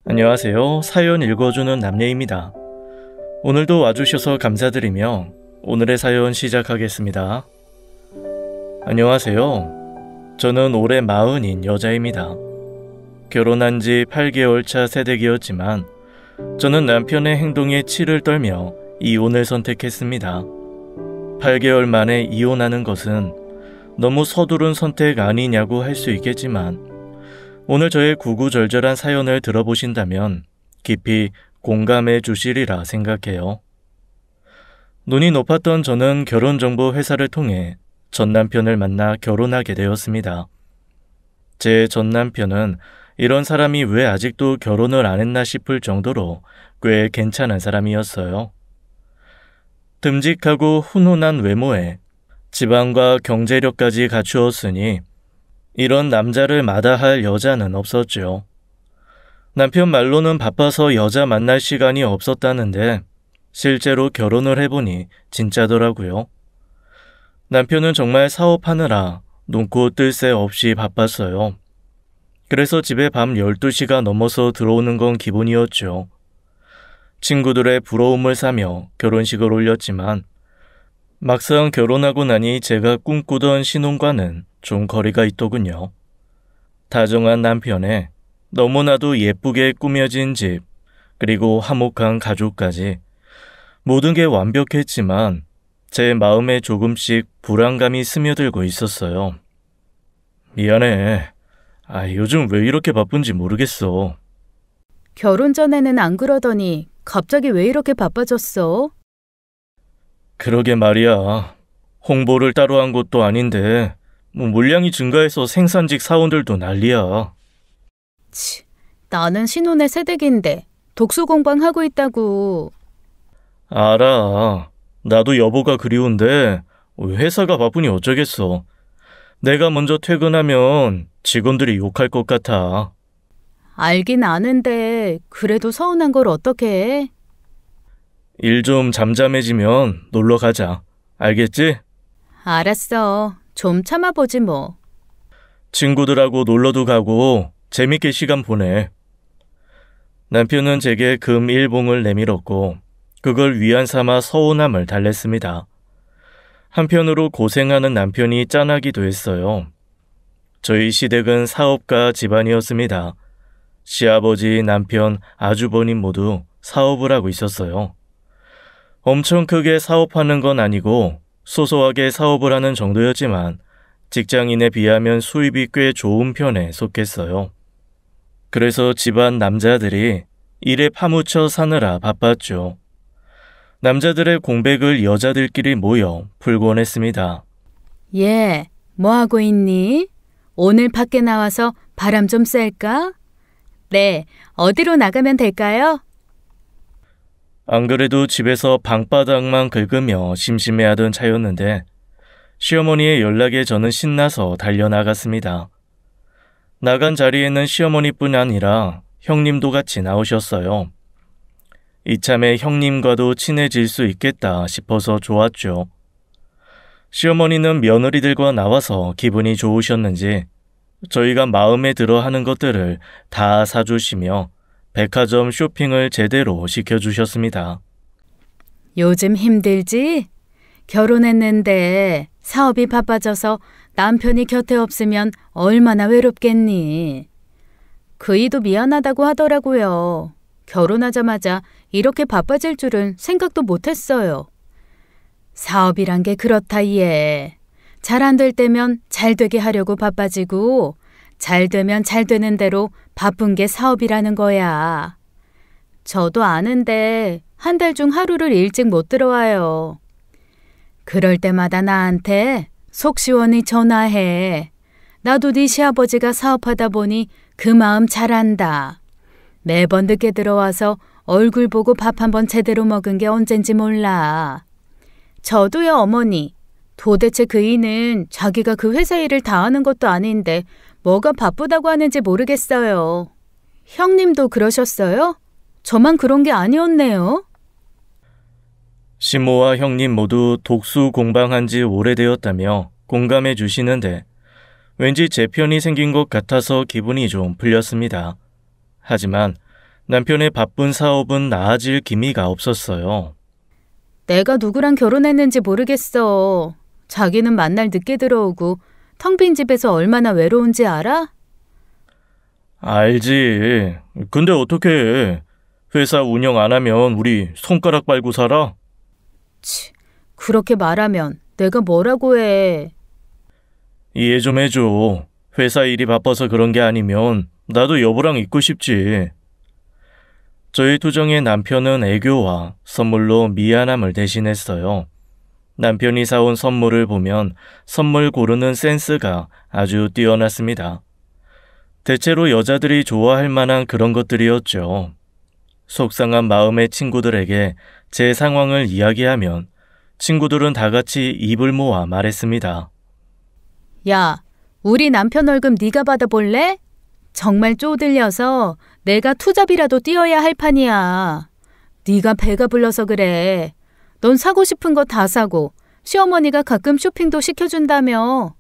안녕하세요. 사연 읽어주는 남예입니다. 오늘도 와주셔서 감사드리며 오늘의 사연 시작하겠습니다. 안녕하세요. 저는 올해 40인 여자입니다. 결혼한 지 8개월 차 새댁이었지만 저는 남편의 행동에 치를 떨며 이혼을 선택했습니다. 8개월 만에 이혼하는 것은 너무 서두른 선택 아니냐고 할 수 있겠지만 오늘 저의 구구절절한 사연을 들어보신다면 깊이 공감해 주시리라 생각해요. 눈이 높았던 저는 결혼정보 회사를 통해 전남편을 만나 결혼하게 되었습니다. 제 전남편은 이런 사람이 왜 아직도 결혼을 안 했나 싶을 정도로 꽤 괜찮은 사람이었어요. 듬직하고 훈훈한 외모에 지방과 경제력까지 갖추었으니 이런 남자를 마다할 여자는 없었죠. 남편 말로는 바빠서 여자 만날 시간이 없었다는데 실제로 결혼을 해보니 진짜더라고요. 남편은 정말 사업하느라 눈코 뜰 새 없이 바빴어요. 그래서 집에 밤 12시가 넘어서 들어오는 건 기본이었죠. 친구들의 부러움을 사며 결혼식을 올렸지만 막상 결혼하고 나니 제가 꿈꾸던 신혼과는 좀 거리가 있더군요. 다정한 남편에 너무나도 예쁘게 꾸며진 집, 그리고 화목한 가족까지 모든 게 완벽했지만 제 마음에 조금씩 불안감이 스며들고 있었어요. 미안해. 요즘 왜 이렇게 바쁜지 모르겠어. 결혼 전에는 안 그러더니 갑자기 왜 이렇게 바빠졌어? 그러게 말이야. 홍보를 따로 한 것도 아닌데 물량이 증가해서 생산직 사원들도 난리야. 나는 신혼의 새댁인데 독수공방하고 있다고. 알아. 나도 여보가 그리운데 회사가 바쁘니 어쩌겠어. 내가 먼저 퇴근하면 직원들이 욕할 것 같아. 알긴 아는데 그래도 서운한 걸 어떻게 해? 일 좀 잠잠해지면 놀러 가자. 알겠지? 알았어. 좀 참아보지 뭐. 친구들하고 놀러도 가고 재밌게 시간 보내. 남편은 제게 금 1봉을 내밀었고 그걸 위안 삼아 서운함을 달랬습니다. 한편으로 고생하는 남편이 짠하기도 했어요. 저희 시댁은 사업가 집안이었습니다. 시아버지, 남편, 아주버님 모두 사업을 하고 있었어요. 엄청 크게 사업하는 건 아니고 소소하게 사업을 하는 정도였지만 직장인에 비하면 수입이 꽤 좋은 편에 속했어요. 그래서 집안 남자들이 일에 파묻혀 사느라 바빴죠. 남자들의 공백을 여자들끼리 모여 풀곤 했습니다. 얘, 뭐 하고 있니? 오늘 밖에 나와서 바람 좀 쐴까? 네, 어디로 나가면 될까요? 안 그래도 집에서 방바닥만 긁으며 심심해하던 차였는데 시어머니의 연락에 저는 신나서 달려나갔습니다. 나간 자리에는 시어머니뿐 아니라 형님도 같이 나오셨어요. 이참에 형님과도 친해질 수 있겠다 싶어서 좋았죠. 시어머니는 며느리들과 나와서 기분이 좋으셨는지 저희가 마음에 들어 하는 것들을 다 사주시며 백화점 쇼핑을 제대로 시켜주셨습니다. 요즘 힘들지? 결혼했는데 사업이 바빠져서 남편이 곁에 없으면 얼마나 외롭겠니? 그이도 미안하다고 하더라고요. 결혼하자마자 이렇게 바빠질 줄은 생각도 못했어요. 사업이란 게 그렇다 얘. 잘 안 될 때면 잘 되게 하려고 바빠지고 잘 되면 잘 되는 대로 바쁜 게 사업이라는 거야. 저도 아는데 한 달 중 하루를 일찍 못 들어와요. 그럴 때마다 나한테 속 시원히 전화해. 나도 네 시아버지가 사업하다 보니 그 마음 잘 안다. 매번 늦게 들어와서 얼굴 보고 밥 한번 제대로 먹은 게 언젠지 몰라. 저도요 어머니. 도대체 그이는 자기가 그 회사 일을 다 하는 것도 아닌데 뭐가 바쁘다고 하는지 모르겠어요. 형님도 그러셨어요? 저만 그런 게 아니었네요. 시모와 형님 모두 독수 공방한 지 오래되었다며 공감해 주시는데 왠지 제 편이 생긴 것 같아서 기분이 좀 풀렸습니다. 하지만 남편의 바쁜 사업은 나아질 기미가 없었어요. 내가 누구랑 결혼했는지 모르겠어. 자기는 만날 늦게 들어오고 텅 빈 집에서 얼마나 외로운지 알아? 알지. 근데 어떡해. 회사 운영 안 하면 우리 손가락 빨고 살아? 치, 그렇게 말하면 내가 뭐라고 해. 이해 좀 해줘. 회사 일이 바빠서 그런 게 아니면 나도 여보랑 있고 싶지. 저희 투정의 남편은 애교와 선물로 미안함을 대신했어요. 남편이 사온 선물을 보면 선물 고르는 센스가 아주 뛰어났습니다. 대체로 여자들이 좋아할 만한 그런 것들이었죠. 속상한 마음의 친구들에게 제 상황을 이야기하면 친구들은 다 같이 입을 모아 말했습니다. 야, 우리 남편 월급 네가 받아볼래? 정말 쪼들려서 내가 투잡이라도 뛰어야 할 판이야. 네가 배가 불러서 그래. 넌 사고 싶은 거 다 사고 시어머니가 가끔 쇼핑도 시켜준다며.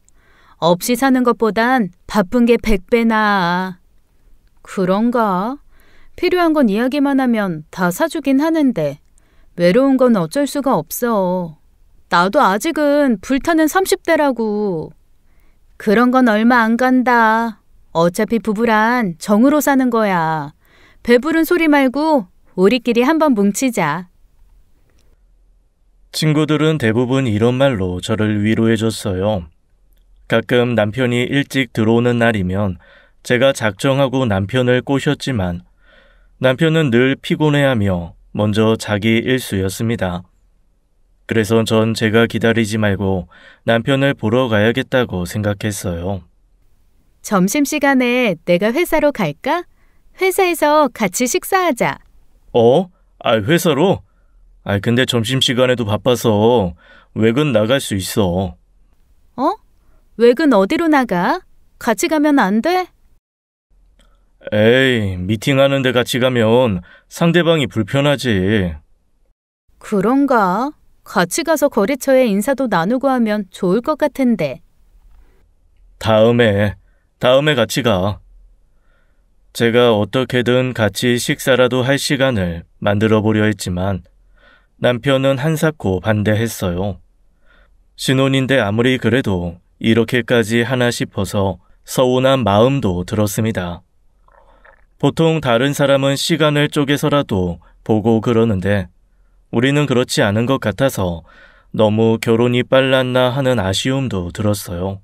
없이 사는 것보단 바쁜 게 100배 나아. 그런가? 필요한 건 이야기만 하면 다 사주긴 하는데 외로운 건 어쩔 수가 없어. 나도 아직은 불타는 30대라고. 그런 건 얼마 안 간다. 어차피 부부란 정으로 사는 거야. 배부른 소리 말고 우리끼리 한번 뭉치자. 친구들은 대부분 이런 말로 저를 위로해줬어요. 가끔 남편이 일찍 들어오는 날이면 제가 작정하고 남편을 꼬셨지만 남편은 늘 피곤해하며 먼저 자기 일수였습니다. 그래서 전 제가 기다리지 말고 남편을 보러 가야겠다고 생각했어요. 점심시간에 내가 회사로 갈까? 회사에서 같이 식사하자. 회사로? 근데 점심시간에도 바빠서 외근 나갈 수 있어. 외근 어디로 나가? 같이 가면 안 돼? 에이, 미팅하는데 같이 가면 상대방이 불편하지. 그런가? 같이 가서 거래처에 인사도 나누고 하면 좋을 것 같은데. 다음에 같이 가. 제가 어떻게든 같이 식사라도 할 시간을 만들어 보려 했지만 남편은 한사코 반대했어요. 신혼인데 아무리 그래도 이렇게까지 하나 싶어서 서운한 마음도 들었습니다. 보통 다른 사람은 시간을 쪼개서라도 보고 그러는데 우리는 그렇지 않은 것 같아서 너무 결혼이 빨랐나 하는 아쉬움도 들었어요.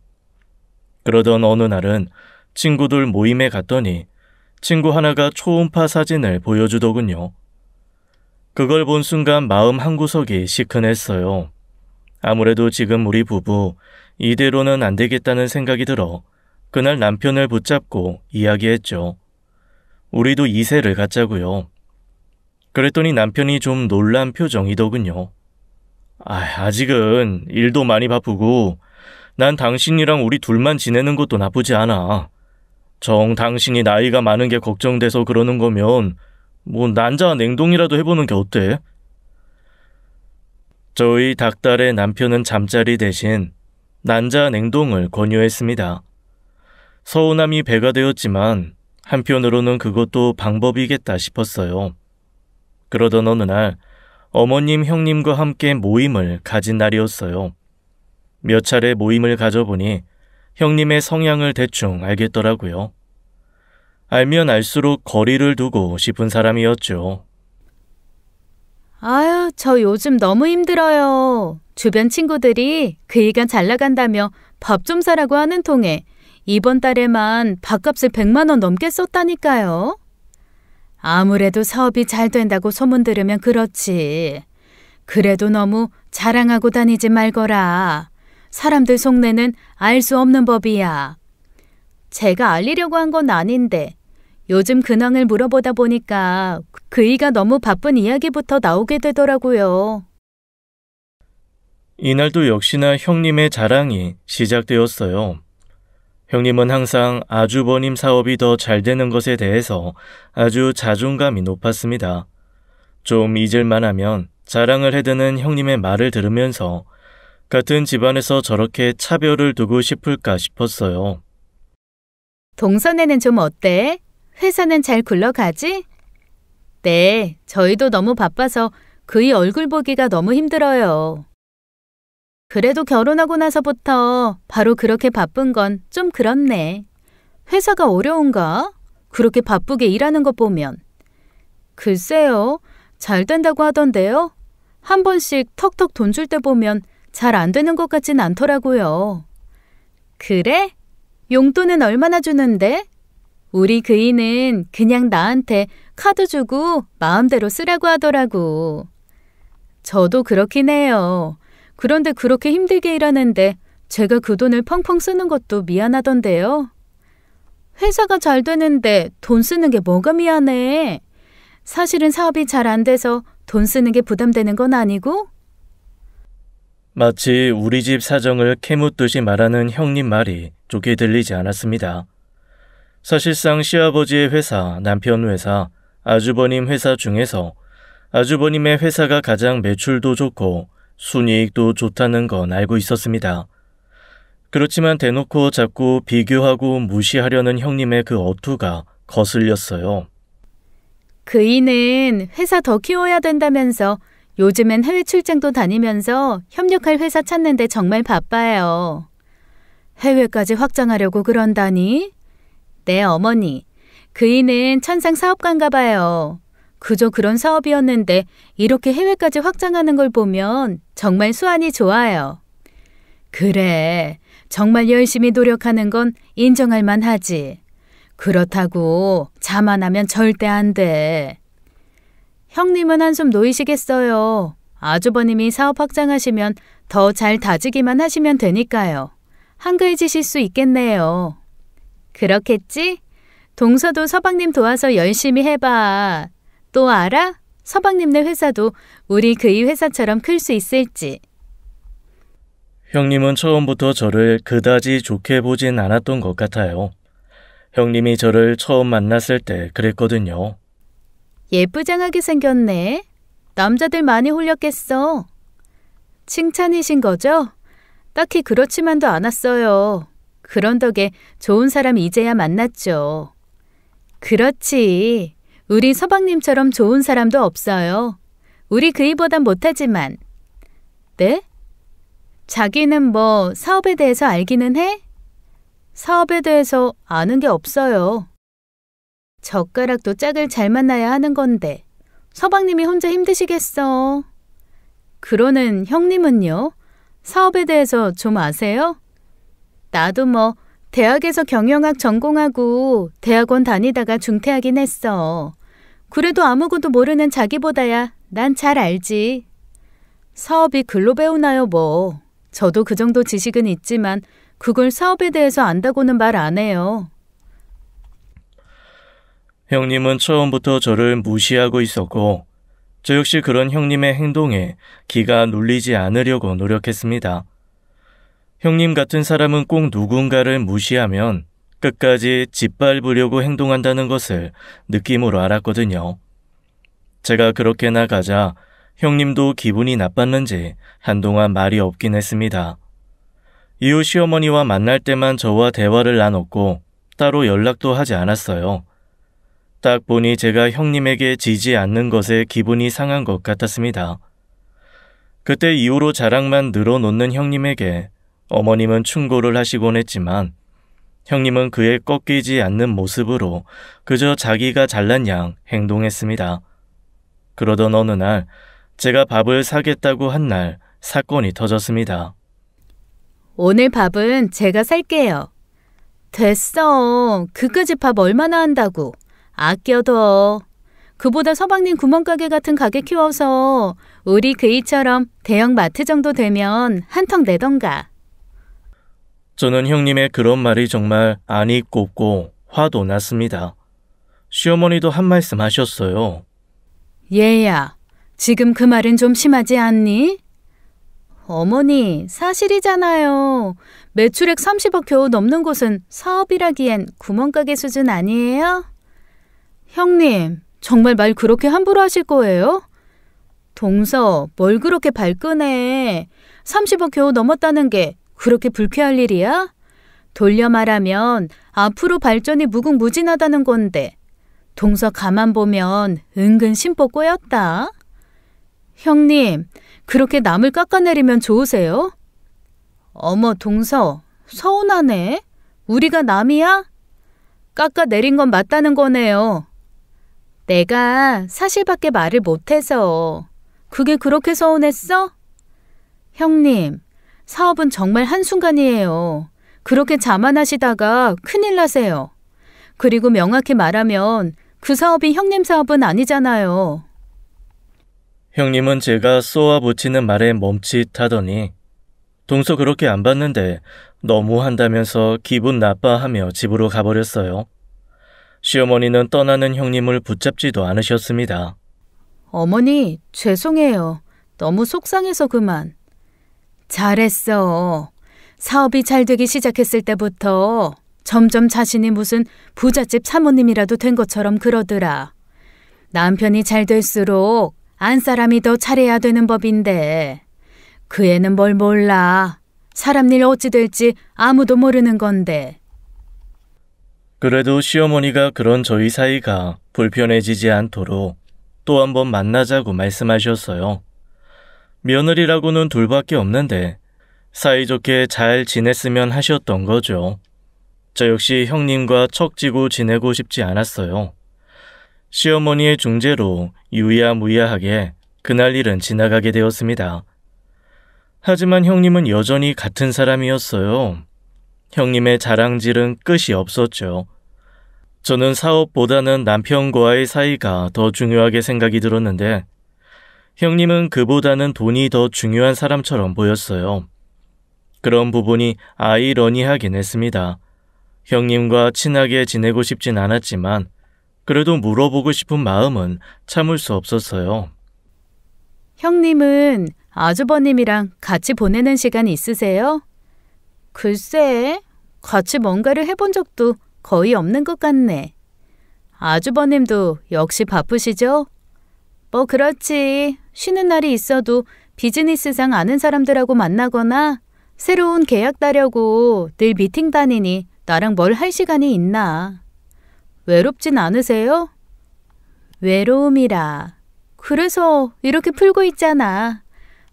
그러던 어느 날은 친구들 모임에 갔더니 친구 하나가 초음파 사진을 보여주더군요. 그걸 본 순간 마음 한구석이 시큰했어요. 아무래도 지금 우리 부부 이대로는 안 되겠다는 생각이 들어 그날 남편을 붙잡고 이야기했죠. 우리도 2세를 갖자고요. 그랬더니 남편이 좀 놀란 표정이더군요. 아직은 일도 많이 바쁘고 난 당신이랑 우리 둘만 지내는 것도 나쁘지 않아. 정 당신이 나이가 많은 게 걱정돼서 그러는 거면 난자 냉동이라도 해보는 게 어때? 저희 닭달의 남편은 잠자리 대신 난자 냉동을 권유했습니다. 서운함이 배가 되었지만 한편으로는 그것도 방법이겠다 싶었어요. 그러던 어느 날 어머님, 형님과 함께 모임을 가진 날이었어요. 몇 차례 모임을 가져보니 형님의 성향을 대충 알겠더라고요. 알면 알수록 거리를 두고 싶은 사람이었죠. 아유, 저 요즘 너무 힘들어요. 주변 친구들이 그이가 잘 나간다며 밥 좀 사라고 하는 통에 이번 달에만 밥값을 100만 원 넘게 썼다니까요. 아무래도 사업이 잘 된다고 소문 들으면 그렇지. 그래도 너무 자랑하고 다니지 말거라. 사람들 속내는 알 수 없는 법이야. 제가 알리려고 한 건 아닌데 요즘 근황을 물어보다 보니까 그이가 너무 바쁜 이야기부터 나오게 되더라고요. 이날도 역시나 형님의 자랑이 시작되었어요. 형님은 항상 아주버님 사업이 더 잘 되는 것에 대해서 아주 자존감이 높았습니다. 좀 잊을만 하면 자랑을 해대는 형님의 말을 들으면서 같은 집안에서 저렇게 차별을 두고 싶을까 싶었어요. 동선에는 좀 어때? 회사는 잘 굴러가지? 네, 저희도 너무 바빠서 그이 얼굴 보기가 너무 힘들어요. 그래도 결혼하고 나서부터 바로 그렇게 바쁜 건 좀 그렇네. 회사가 어려운가? 그렇게 바쁘게 일하는 것 보면. 글쎄요, 잘 된다고 하던데요. 한 번씩 턱턱 돈 줄 때 보면 잘 안 되는 것 같진 않더라고요. 그래? 용돈은 얼마나 주는데? 우리 그이는 그냥 나한테 카드 주고 마음대로 쓰라고 하더라고. 저도 그렇긴 해요. 그런데 그렇게 힘들게 일하는데 제가 그 돈을 펑펑 쓰는 것도 미안하던데요. 회사가 잘 되는데 돈 쓰는 게 뭐가 미안해? 사실은 사업이 잘 안 돼서 돈 쓰는 게 부담되는 건 아니고? 마치 우리 집 사정을 캐묻듯이 말하는 형님 말이 좋게 들리지 않았습니다. 사실상 시아버지의 회사, 남편 회사, 아주버님 회사 중에서 아주버님의 회사가 가장 매출도 좋고 순이익도 좋다는 건 알고 있었습니다. 그렇지만 대놓고 자꾸 비교하고 무시하려는 형님의 그 어투가 거슬렸어요. 그이는 회사 더 키워야 된다면서 요즘엔 해외 출장도 다니면서 협력할 회사 찾는데 정말 바빠요. 해외까지 확장하려고 그런다니? 네, 어머니. 그이는 천상 사업가인가 봐요. 그저 그런 사업이었는데 이렇게 해외까지 확장하는 걸 보면 정말 수완이 좋아요. 그래, 정말 열심히 노력하는 건 인정할 만하지. 그렇다고 자만하면 절대 안 돼. 형님은 한숨 놓이시겠어요. 아주버님이 사업 확장하시면 더 잘 다지기만 하시면 되니까요. 한가해지실 수 있겠네요. 그렇겠지? 동서도 서방님 도와서 열심히 해봐. 또 알아? 서방님네 회사도 우리 그이 회사처럼 클 수 있을지. 형님은 처음부터 저를 그다지 좋게 보진 않았던 것 같아요. 형님이 저를 처음 만났을 때 그랬거든요. 예쁘장하게 생겼네. 남자들 많이 홀렸겠어. 칭찬이신 거죠? 딱히 그렇지만도 않았어요. 그런 덕에 좋은 사람 이제야 만났죠. 그렇지. 우리 서방님처럼 좋은 사람도 없어요. 우리 그이보단 못하지만. 네? 자기는 뭐 사업에 대해서 알기는 해? 사업에 대해서 아는 게 없어요. 젓가락도 짝을 잘 만나야 하는 건데 서방님이 혼자 힘드시겠어. 그러는 형님은요? 사업에 대해서 좀 아세요? 나도 뭐 대학에서 경영학 전공하고 대학원 다니다가 중퇴하긴 했어. 그래도 아무것도 모르는 자기보다야 난 잘 알지. 사업이 글로 배우나요 뭐. 저도 그 정도 지식은 있지만 그걸 사업에 대해서 안다고는 말 안 해요. 형님은 처음부터 저를 무시하고 있었고 저 역시 그런 형님의 행동에 기가 눌리지 않으려고 노력했습니다. 형님 같은 사람은 꼭 누군가를 무시하면 끝까지 짓밟으려고 행동한다는 것을 느낌으로 알았거든요. 제가 그렇게 나가자 형님도 기분이 나빴는지 한동안 말이 없긴 했습니다. 이후 시어머니와 만날 때만 저와 대화를 나눴고 따로 연락도 하지 않았어요. 딱 보니 제가 형님에게 지지 않는 것에 기분이 상한 것 같았습니다. 그때 이후로 자랑만 늘어놓는 형님에게 어머님은 충고를 하시곤 했지만 형님은 그에 꺾이지 않는 모습으로 그저 자기가 잘난 양 행동했습니다. 그러던 어느 날 제가 밥을 사겠다고 한 날 사건이 터졌습니다. 오늘 밥은 제가 살게요. 됐어. 그까짓 밥 얼마나 한다고. 아껴둬. 그보다 서방님 구멍가게 같은 가게 키워서 우리 그이처럼 대형 마트 정도 되면 한턱 내던가. 저는 형님의 그런 말이 정말 안이 꼽고 화도 났습니다. 시어머니도 한 말씀 하셨어요. 얘야, 지금 그 말은 좀 심하지 않니? 어머니, 사실이잖아요. 매출액 30억 겨우 넘는 곳은 사업이라기엔 구멍가게 수준 아니에요? 형님, 정말 말 그렇게 함부로 하실 거예요? 동서, 뭘 그렇게 발끈해. 30억 겨우 넘었다는 게 그렇게 불쾌할 일이야? 돌려 말하면 앞으로 발전이 무궁무진하다는 건데 동서 가만 보면 은근 심보 꼬였다. 형님, 그렇게 남을 깎아내리면 좋으세요? 어머, 동서, 서운하네. 우리가 남이야? 깎아내린 건 맞다는 거네요. 내가 사실밖에 말을 못해서. 그게 그렇게 서운했어? 형님, 사업은 정말 한순간이에요. 그렇게 자만하시다가 큰일 나세요. 그리고 명확히 말하면 그 사업이 형님 사업은 아니잖아요. 형님은 제가 쏘아붙이는 말에 멈칫하더니 동서 그렇게 안 봤는데 너무 한다면서 기분 나빠하며 집으로 가버렸어요. 시어머니는 떠나는 형님을 붙잡지도 않으셨습니다. 어머니, 죄송해요. 너무 속상해서 그만. 잘했어. 사업이 잘 되기 시작했을 때부터 점점 자신이 무슨 부잣집 사모님이라도 된 것처럼 그러더라. 남편이 잘 될수록 안 사람이 더 잘해야 되는 법인데 그 애는 뭘 몰라. 사람 일 어찌 될지 아무도 모르는 건데. 그래도 시어머니가 그런 저희 사이가 불편해지지 않도록 또 한 번 만나자고 말씀하셨어요. 며느리라고는 둘밖에 없는데 사이좋게 잘 지냈으면 하셨던 거죠. 저 역시 형님과 척지고 지내고 싶지 않았어요. 시어머니의 중재로 유야무야하게 그날 일은 지나가게 되었습니다. 하지만 형님은 여전히 같은 사람이었어요. 형님의 자랑질은 끝이 없었죠. 저는 사업보다는 남편과의 사이가 더 중요하게 생각이 들었는데 형님은 그보다는 돈이 더 중요한 사람처럼 보였어요. 그런 부분이 아이러니하긴 했습니다. 형님과 친하게 지내고 싶진 않았지만 그래도 물어보고 싶은 마음은 참을 수 없었어요. 형님은 아주버님이랑 같이 보내는 시간 있으세요? 글쎄, 같이 뭔가를 해본 적도 거의 없는 것 같네. 아주버님도 역시 바쁘시죠? 뭐 그렇지. 쉬는 날이 있어도 비즈니스상 아는 사람들하고 만나거나 새로운 계약 따려고 늘 미팅 다니니 나랑 뭘 할 시간이 있나. 외롭진 않으세요? 외로움이라. 그래서 이렇게 풀고 있잖아.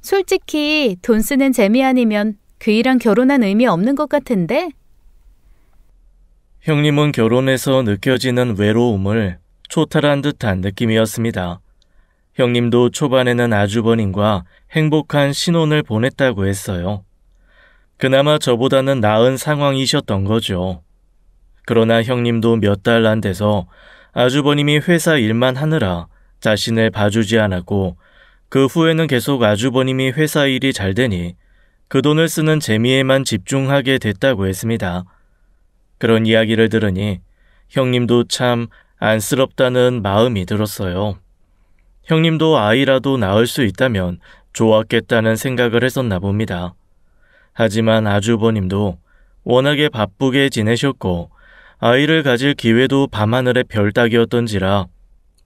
솔직히 돈 쓰는 재미 아니면 그이랑 결혼한 의미 없는 것 같은데? 형님은 결혼해서 느껴지는 외로움을 초탈한 듯한 느낌이었습니다. 형님도 초반에는 아주버님과 행복한 신혼을 보냈다고 했어요. 그나마 저보다는 나은 상황이셨던 거죠. 그러나 형님도 몇 달 안 돼서 아주버님이 회사 일만 하느라 자신을 봐주지 않았고 그 후에는 계속 아주버님이 회사 일이 잘 되니 그 돈을 쓰는 재미에만 집중하게 됐다고 했습니다. 그런 이야기를 들으니 형님도 참 안쓰럽다는 마음이 들었어요. 형님도 아이라도 낳을 수 있다면 좋았겠다는 생각을 했었나 봅니다. 하지만 아주버님도 워낙에 바쁘게 지내셨고 아이를 가질 기회도 밤하늘의 별 따기였던지라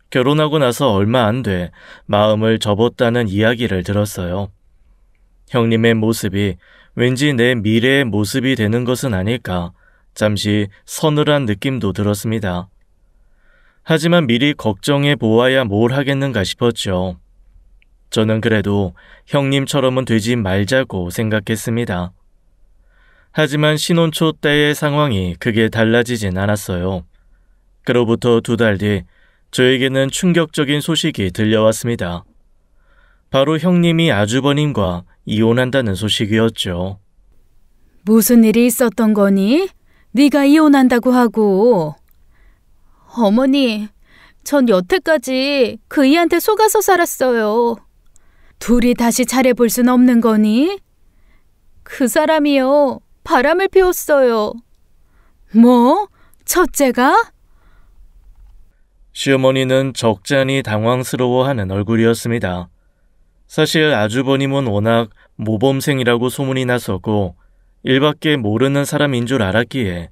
결혼하고 나서 얼마 안 돼 마음을 접었다는 이야기를 들었어요. 형님의 모습이 왠지 내 미래의 모습이 되는 것은 아닐까 잠시 서늘한 느낌도 들었습니다. 하지만 미리 걱정해 보아야 뭘 하겠는가 싶었죠. 저는 그래도 형님처럼은 되지 말자고 생각했습니다. 하지만 신혼 초 때의 상황이 크게 달라지진 않았어요. 그로부터 2달 뒤 저에게는 충격적인 소식이 들려왔습니다. 바로 형님이 아주버님과 이혼한다는 소식이었죠. 무슨 일이 있었던 거니? 네가 이혼한다고 하고. 어머니, 전 여태까지 그이한테 속아서 살았어요. 둘이 다시 잘해볼 순 없는 거니? 그 사람이요, 바람을 피웠어요. 뭐? 첫째가? 시어머니는 적잖이 당황스러워하는 얼굴이었습니다. 사실 아주버님은 워낙 모범생이라고 소문이 났었고 일밖에 모르는 사람인 줄 알았기에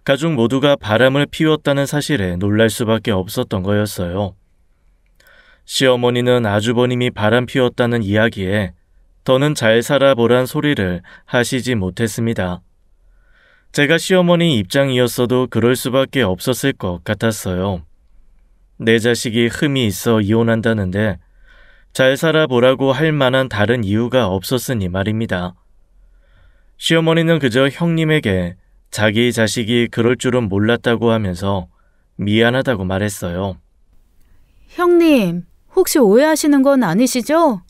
가족 모두가 바람을 피웠다는 사실에 놀랄 수밖에 없었던 거였어요. 시어머니는 아주버님이 바람 피웠다는 이야기에 더는 잘 살아보란 소리를 하시지 못했습니다. 제가 시어머니 입장이었어도 그럴 수밖에 없었을 것 같았어요. 내 자식이 흠이 있어 이혼한다는데 잘 살아보라고 할 만한 다른 이유가 없었으니 말입니다. 시어머니는 그저 형님에게 자기 자식이 그럴 줄은 몰랐다고 하면서 미안하다고 말했어요. 형님, 혹시 오해하시는 건 아니시죠?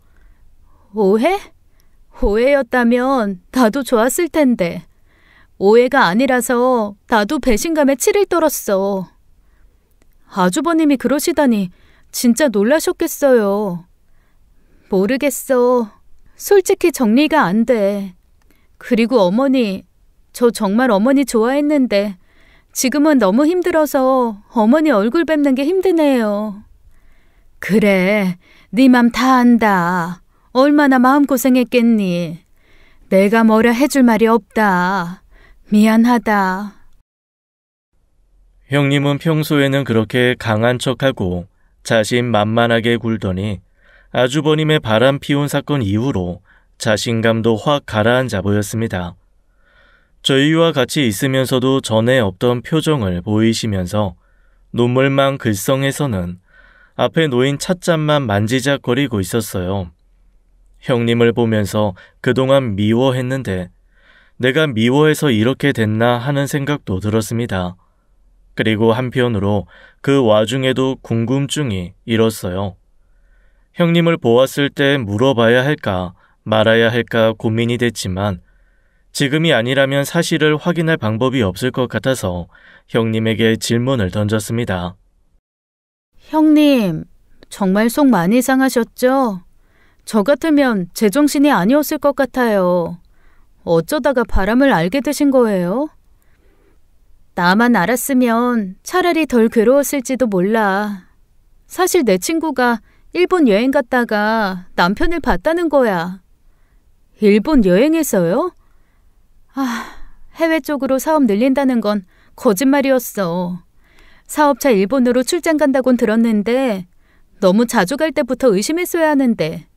오해? 오해였다면 나도 좋았을 텐데. 오해가 아니라서 나도 배신감에 치를 떨었어. 아주버님이 그러시다니 진짜 놀라셨겠어요. 모르겠어. 솔직히 정리가 안 돼. 그리고 어머니, 저 정말 어머니 좋아했는데 지금은 너무 힘들어서 어머니 얼굴 뵙는 게 힘드네요. 그래, 네 맘 다 안다. 얼마나 마음고생했겠니. 내가 뭐라 해줄 말이 없다. 미안하다. 형님은 평소에는 그렇게 강한 척하고 자신만만하게 굴더니 아주버님의 바람 피운 사건 이후로 자신감도 확 가라앉아 보였습니다. 저희와 같이 있으면서도 전에 없던 표정을 보이시면서 눈물망 글썽에서는 앞에 놓인 찻잔만 만지작거리고 있었어요. 형님을 보면서 그동안 미워했는데 내가 미워해서 이렇게 됐나 하는 생각도 들었습니다. 그리고 한편으로 그 와중에도 궁금증이 일었어요. 형님을 보았을 때 물어봐야 할까 말아야 할까 고민이 됐지만 지금이 아니라면 사실을 확인할 방법이 없을 것 같아서 형님에게 질문을 던졌습니다. 형님, 정말 속 많이 상하셨죠? 저 같으면 제정신이 아니었을 것 같아요. 어쩌다가 바람을 알게 되신 거예요? 나만 알았으면 차라리 덜 괴로웠을지도 몰라. 사실 내 친구가 일본 여행 갔다가 남편을 봤다는 거야. 일본 여행에서요? 해외 쪽으로 사업 늘린다는 건 거짓말이었어. 사업차 일본으로 출장 간다곤 들었는데 너무 자주 갈 때부터 의심했어야 하는데.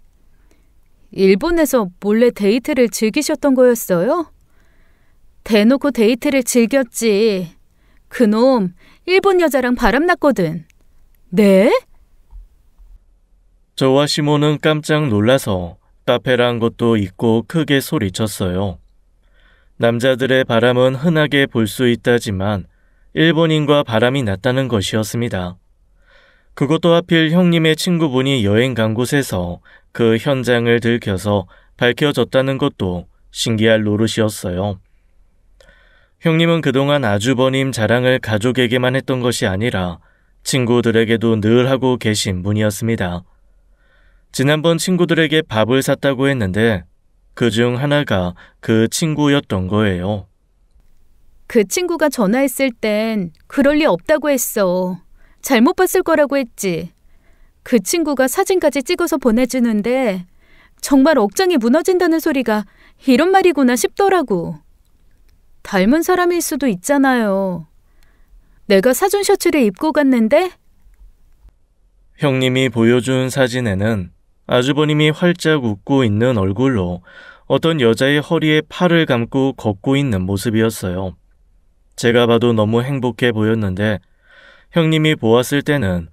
일본에서 몰래 데이트를 즐기셨던 거였어요? 대놓고 데이트를 즐겼지. 그놈 일본 여자랑 바람났거든. 네? 저와 시모는 깜짝 놀라서 카페란 것도 잊고 크게 소리쳤어요. 남자들의 바람은 흔하게 볼 수 있다지만 일본인과 바람이 났다는 것이었습니다. 그것도 하필 형님의 친구분이 여행 간 곳에서 그 현장을 들켜서 밝혀졌다는 것도 신기할 노릇이었어요. 형님은 그동안 아주버님 자랑을 가족에게만 했던 것이 아니라 친구들에게도 늘 하고 계신 분이었습니다. 지난번 친구들에게 밥을 샀다고 했는데 그중 하나가 그 친구였던 거예요. 그 친구가 전화했을 땐 그럴 리 없다고 했어. 잘못 봤을 거라고 했지. 그 친구가 사진까지 찍어서 보내주는데 정말 억장이 무너진다는 소리가 이런 말이구나 싶더라고. 닮은 사람일 수도 있잖아요. 내가 사준 셔츠를 입고 갔는데? 형님이 보여준 사진에는 아주버님이 활짝 웃고 있는 얼굴로 어떤 여자의 허리에 팔을 감고 걷고 있는 모습이었어요. 제가 봐도 너무 행복해 보였는데 형님이 보았을 때는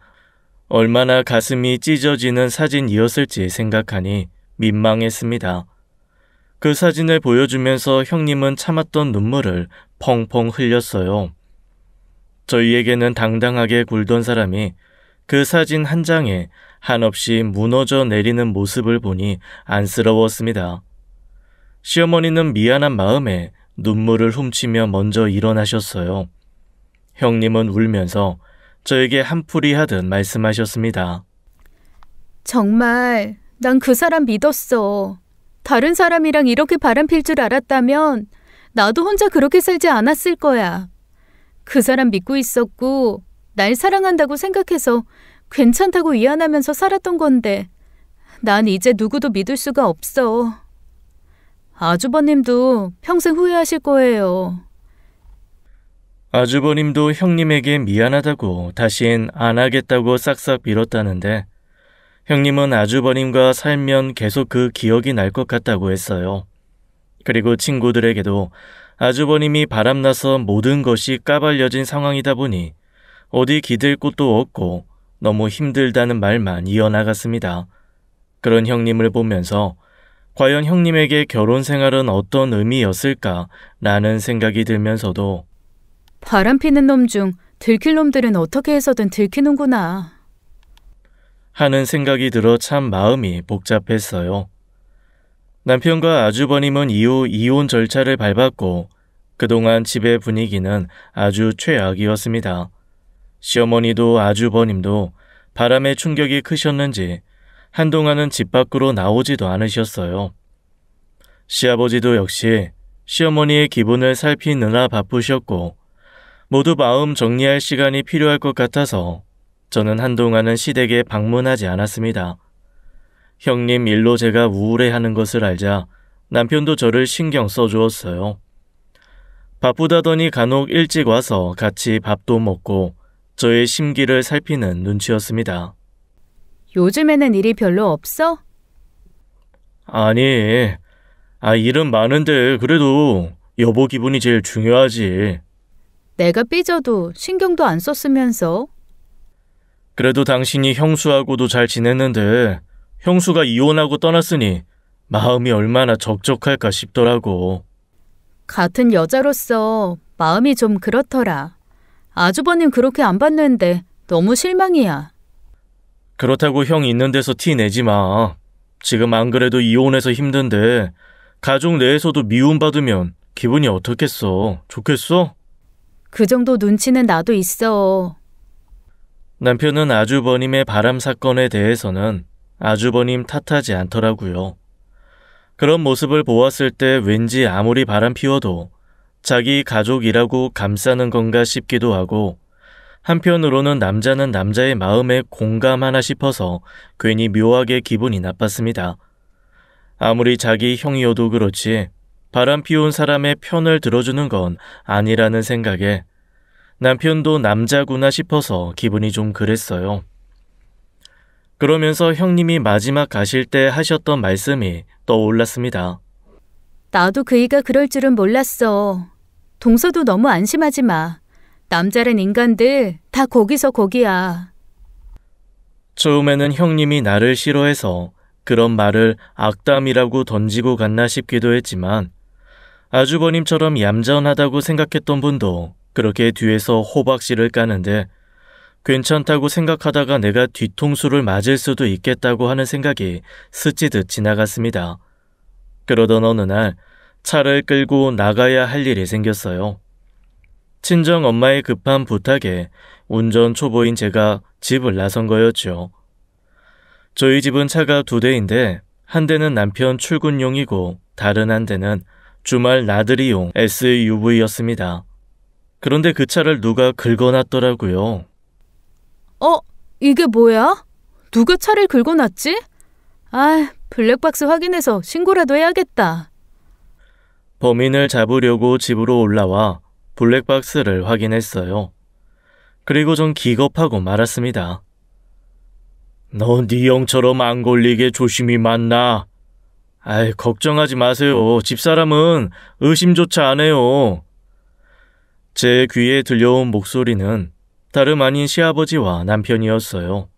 얼마나 가슴이 찢어지는 사진이었을지 생각하니 민망했습니다. 그 사진을 보여주면서 형님은 참았던 눈물을 펑펑 흘렸어요. 저희에게는 당당하게 굴던 사람이 그 사진 한 장에 한없이 무너져 내리는 모습을 보니 안쓰러웠습니다. 시어머니는 미안한 마음에 눈물을 훔치며 먼저 일어나셨어요. 형님은 울면서 저에게 한풀이 하듯 말씀하셨습니다. 정말 난 그 사람 믿었어. 다른 사람이랑 이렇게 바람필 줄 알았다면 나도 혼자 그렇게 살지 않았을 거야. 그 사람 믿고 있었고 날 사랑한다고 생각해서 괜찮다고 위안하면서 살았던 건데 난 이제 누구도 믿을 수가 없어. 아주버님도 평생 후회하실 거예요. 아주버님도 형님에게 미안하다고 다신 안 하겠다고 싹싹 빌었다는데 형님은 아주버님과 살면 계속 그 기억이 날 것 같다고 했어요. 그리고 친구들에게도 아주버님이 바람나서 모든 것이 까발려진 상황이다 보니 어디 기댈 곳도 없고 너무 힘들다는 말만 이어나갔습니다. 그런 형님을 보면서 과연 형님에게 결혼 생활은 어떤 의미였을까라는 생각이 들면서도 바람 피는 놈 중 들킬 놈들은 어떻게 해서든 들키는구나 하는 생각이 들어 참 마음이 복잡했어요. 남편과 아주버님은 이후 이혼 절차를 밟았고 그동안 집의 분위기는 아주 최악이었습니다. 시어머니도 아주버님도 바람의 충격이 크셨는지 한동안은 집 밖으로 나오지도 않으셨어요. 시아버지도 역시 시어머니의 기분을 살피느라 바쁘셨고 모두 마음 정리할 시간이 필요할 것 같아서 저는 한동안은 시댁에 방문하지 않았습니다. 형님 일로 제가 우울해하는 것을 알자 남편도 저를 신경 써주었어요. 바쁘다더니 간혹 일찍 와서 같이 밥도 먹고 저의 심기를 살피는 눈치였습니다. 요즘에는 일이 별로 없어? 아니, 일은 많은데 그래도 여보 기분이 제일 중요하지. 내가 삐져도 신경도 안 썼으면서. 그래도 당신이 형수하고도 잘 지냈는데 형수가 이혼하고 떠났으니 마음이 얼마나 적적할까 싶더라고. 같은 여자로서 마음이 좀 그렇더라. 아주버님 그렇게 안 봤는데 너무 실망이야. 그렇다고 형 있는 데서 티 내지 마. 지금 안 그래도 이혼해서 힘든데 가족 내에서도 미움받으면 기분이 어떻겠어? 좋겠어? 그 정도 눈치는 나도 있어. 남편은 아주버님의 바람 사건에 대해서는 아주버님 탓하지 않더라고요. 그런 모습을 보았을 때 왠지 아무리 바람 피워도 자기 가족이라고 감싸는 건가 싶기도 하고 한편으로는 남자는 남자의 마음에 공감하나 싶어서 괜히 묘하게 기분이 나빴습니다. 아무리 자기 형이어도 그렇지 바람 피운 사람의 편을 들어주는 건 아니라는 생각에 남편도 남자구나 싶어서 기분이 좀 그랬어요. 그러면서 형님이 마지막 가실 때 하셨던 말씀이 떠올랐습니다. 나도 그이가 그럴 줄은 몰랐어. 동서도 너무 안심하지 마. 남자란 인간들 다 거기서 거기야. 처음에는 형님이 나를 싫어해서 그런 말을 악담이라고 던지고 갔나 싶기도 했지만 아주버님처럼 얌전하다고 생각했던 분도 그렇게 뒤에서 호박씨를 까는데 괜찮다고 생각하다가 내가 뒤통수를 맞을 수도 있겠다고 하는 생각이 스치듯 지나갔습니다. 그러던 어느 날 차를 끌고 나가야 할 일이 생겼어요. 친정 엄마의 급한 부탁에 운전 초보인 제가 집을 나선 거였죠. 저희 집은 차가 2대인데 한 대는 남편 출근용이고 다른 한 대는 주말 나들이용 SUV였습니다. 그런데 그 차를 누가 긁어놨더라고요. 이게 뭐야? 누가 차를 긁어놨지? 블랙박스 확인해서 신고라도 해야겠다. 범인을 잡으려고 집으로 올라와 블랙박스를 확인했어요. 그리고 전 기겁하고 말았습니다. 너 네 형처럼 안 걸리게 조심히 만나. 걱정하지 마세요. 집사람은 의심조차 안 해요. 제 귀에 들려온 목소리는 다름 아닌 시아버지와 남편이었어요.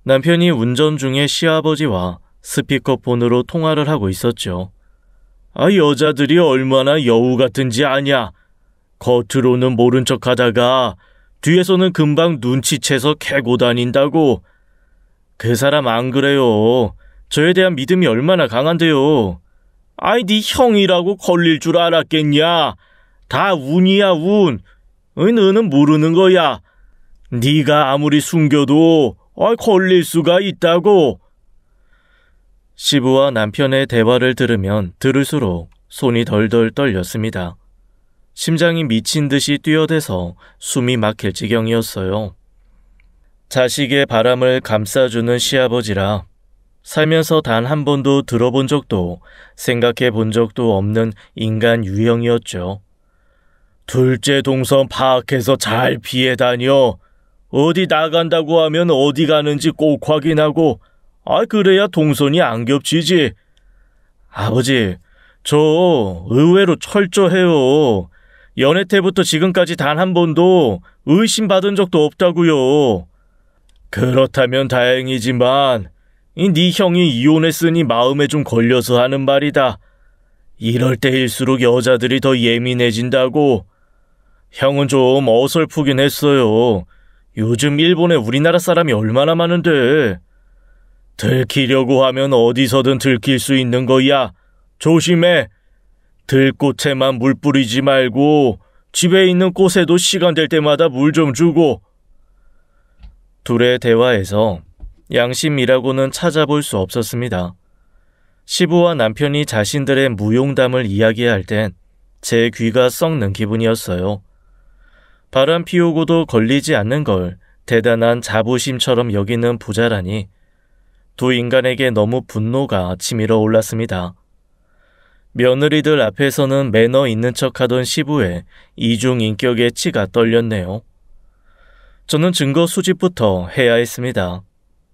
남편이 운전 중에 시아버지와 스피커폰으로 통화를 하고 있었죠. 여자들이 얼마나 여우 같은지 아냐. 겉으로는 모른 척하다가 뒤에서는 금방 눈치채서 캐고 다닌다고. 그 사람 안 그래요. 저에 대한 믿음이 얼마나 강한데요. 네 형이라고 걸릴 줄 알았겠냐. 다 운이야 운. 너는 모르는 거야. 네가 아무리 숨겨도 걸릴 수가 있다고. 시부와 남편의 대화를 들으면 들을수록 손이 덜덜 떨렸습니다. 심장이 미친 듯이 뛰어대서 숨이 막힐 지경이었어요. 자식의 바람을 감싸주는 시아버지라 살면서 단 한 번도 들어본 적도 생각해 본 적도 없는 인간 유형이었죠. 둘째 동선 파악해서 잘 피해 다녀. 어디 나간다고 하면 어디 가는지 꼭 확인하고 그래야 동선이 안 겹치지. 아버지, 저 의외로 철저해요. 연애 때부터 지금까지 단 한 번도 의심받은 적도 없다고요. 그렇다면 다행이지만 네 형이 이혼했으니 마음에 좀 걸려서 하는 말이다. 이럴 때일수록 여자들이 더 예민해진다고. 형은 좀 어설프긴 했어요. 요즘 일본에 우리나라 사람이 얼마나 많은데. 들키려고 하면 어디서든 들킬 수 있는 거야. 조심해. 들꽃에만 물 뿌리지 말고 집에 있는 꽃에도 시간 될 때마다 물 좀 주고. 둘의 대화에서 양심이라고는 찾아볼 수 없었습니다. 시부와 남편이 자신들의 무용담을 이야기할 땐 제 귀가 썩는 기분이었어요. 바람 피우고도 걸리지 않는 걸 대단한 자부심처럼 여기는 부자라니 두 인간에게 너무 분노가 치밀어 올랐습니다. 며느리들 앞에서는 매너 있는 척하던 시부의 이중인격의 치가 떨렸네요. 저는 증거 수집부터 해야 했습니다.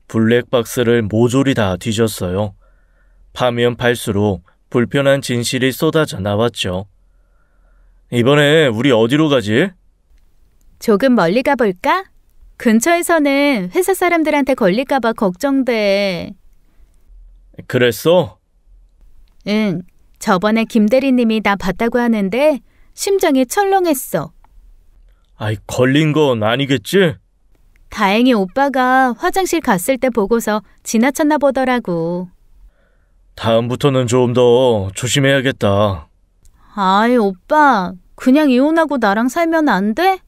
블랙박스를 모조리 다 뒤졌어요. 파면 팔수록 불편한 진실이 쏟아져 나왔죠. 이번에 우리 어디로 가지? 조금 멀리 가볼까? 근처에서는 회사 사람들한테 걸릴까봐 걱정돼. 그랬어? 응, 저번에 김 대리님이 나 봤다고 하는데 심장이 철렁했어. 아이, 걸린 건 아니겠지? 다행히 오빠가 화장실 갔을 때 보고서 지나쳤나 보더라고. 다음부터는 좀 더 조심해야겠다. 아이, 오빠, 그냥 이혼하고 나랑 살면 안 돼?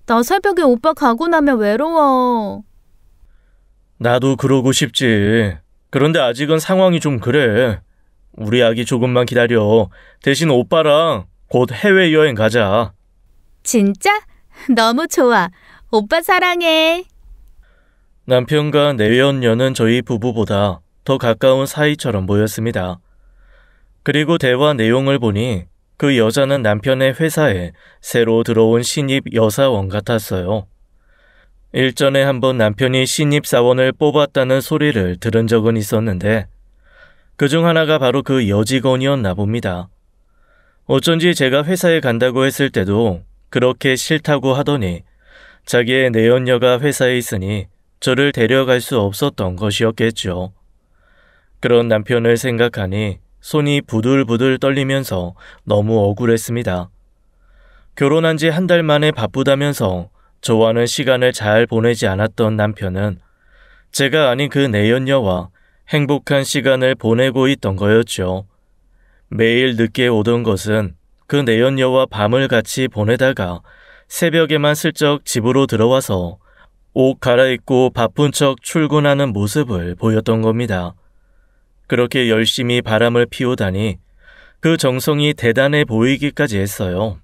나 새벽에 오빠 가고 나면 외로워. 나도 그러고 싶지. 그런데 아직은 상황이 좀 그래. 우리 아기 조금만 기다려. 대신 오빠랑 곧 해외여행 가자. 진짜? 너무 좋아. 오빠 사랑해. 남편과 내연녀는 저희 부부보다 더 가까운 사이처럼 보였습니다. 그리고 대화 내용을 보니 그 여자는 남편의 회사에 새로 들어온 신입 여사원 같았어요. 일전에 한번 남편이 신입사원을 뽑았다는 소리를 들은 적은 있었는데 그중 하나가 바로 그 여직원이었나 봅니다. 어쩐지 제가 회사에 간다고 했을 때도 그렇게 싫다고 하더니 자기의 내연녀가 회사에 있으니 저를 데려갈 수 없었던 것이었겠죠. 그런 남편을 생각하니 손이 부들부들 떨리면서 너무 억울했습니다. 결혼한 지 한 달 만에 바쁘다면서 저와는 시간을 잘 보내지 않았던 남편은 제가 아닌 그 내연녀와 행복한 시간을 보내고 있던 거였죠. 매일 늦게 오던 것은 그 내연녀와 밤을 같이 보내다가 새벽에만 슬쩍 집으로 들어와서 옷 갈아입고 바쁜 척 출근하는 모습을 보였던 겁니다. 그렇게 열심히 바람을 피우다니 그 정성이 대단해 보이기까지 했어요.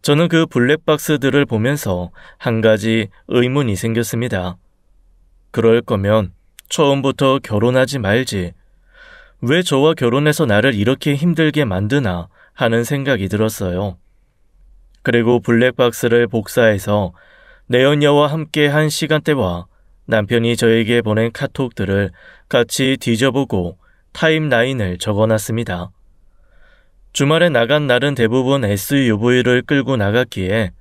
저는 그 블랙박스들을 보면서 한 가지 의문이 생겼습니다. 그럴 거면 처음부터 결혼하지 말지. 왜 저와 결혼해서 나를 이렇게 힘들게 만드나 하는 생각이 들었어요. 그리고 블랙박스를 복사해서 내연녀와 함께 한 시간대와 남편이 저에게 보낸 카톡들을 같이 뒤져보고 타임라인을 적어놨습니다. 주말에 나간 날은 대부분 SUV를 끌고 나갔기에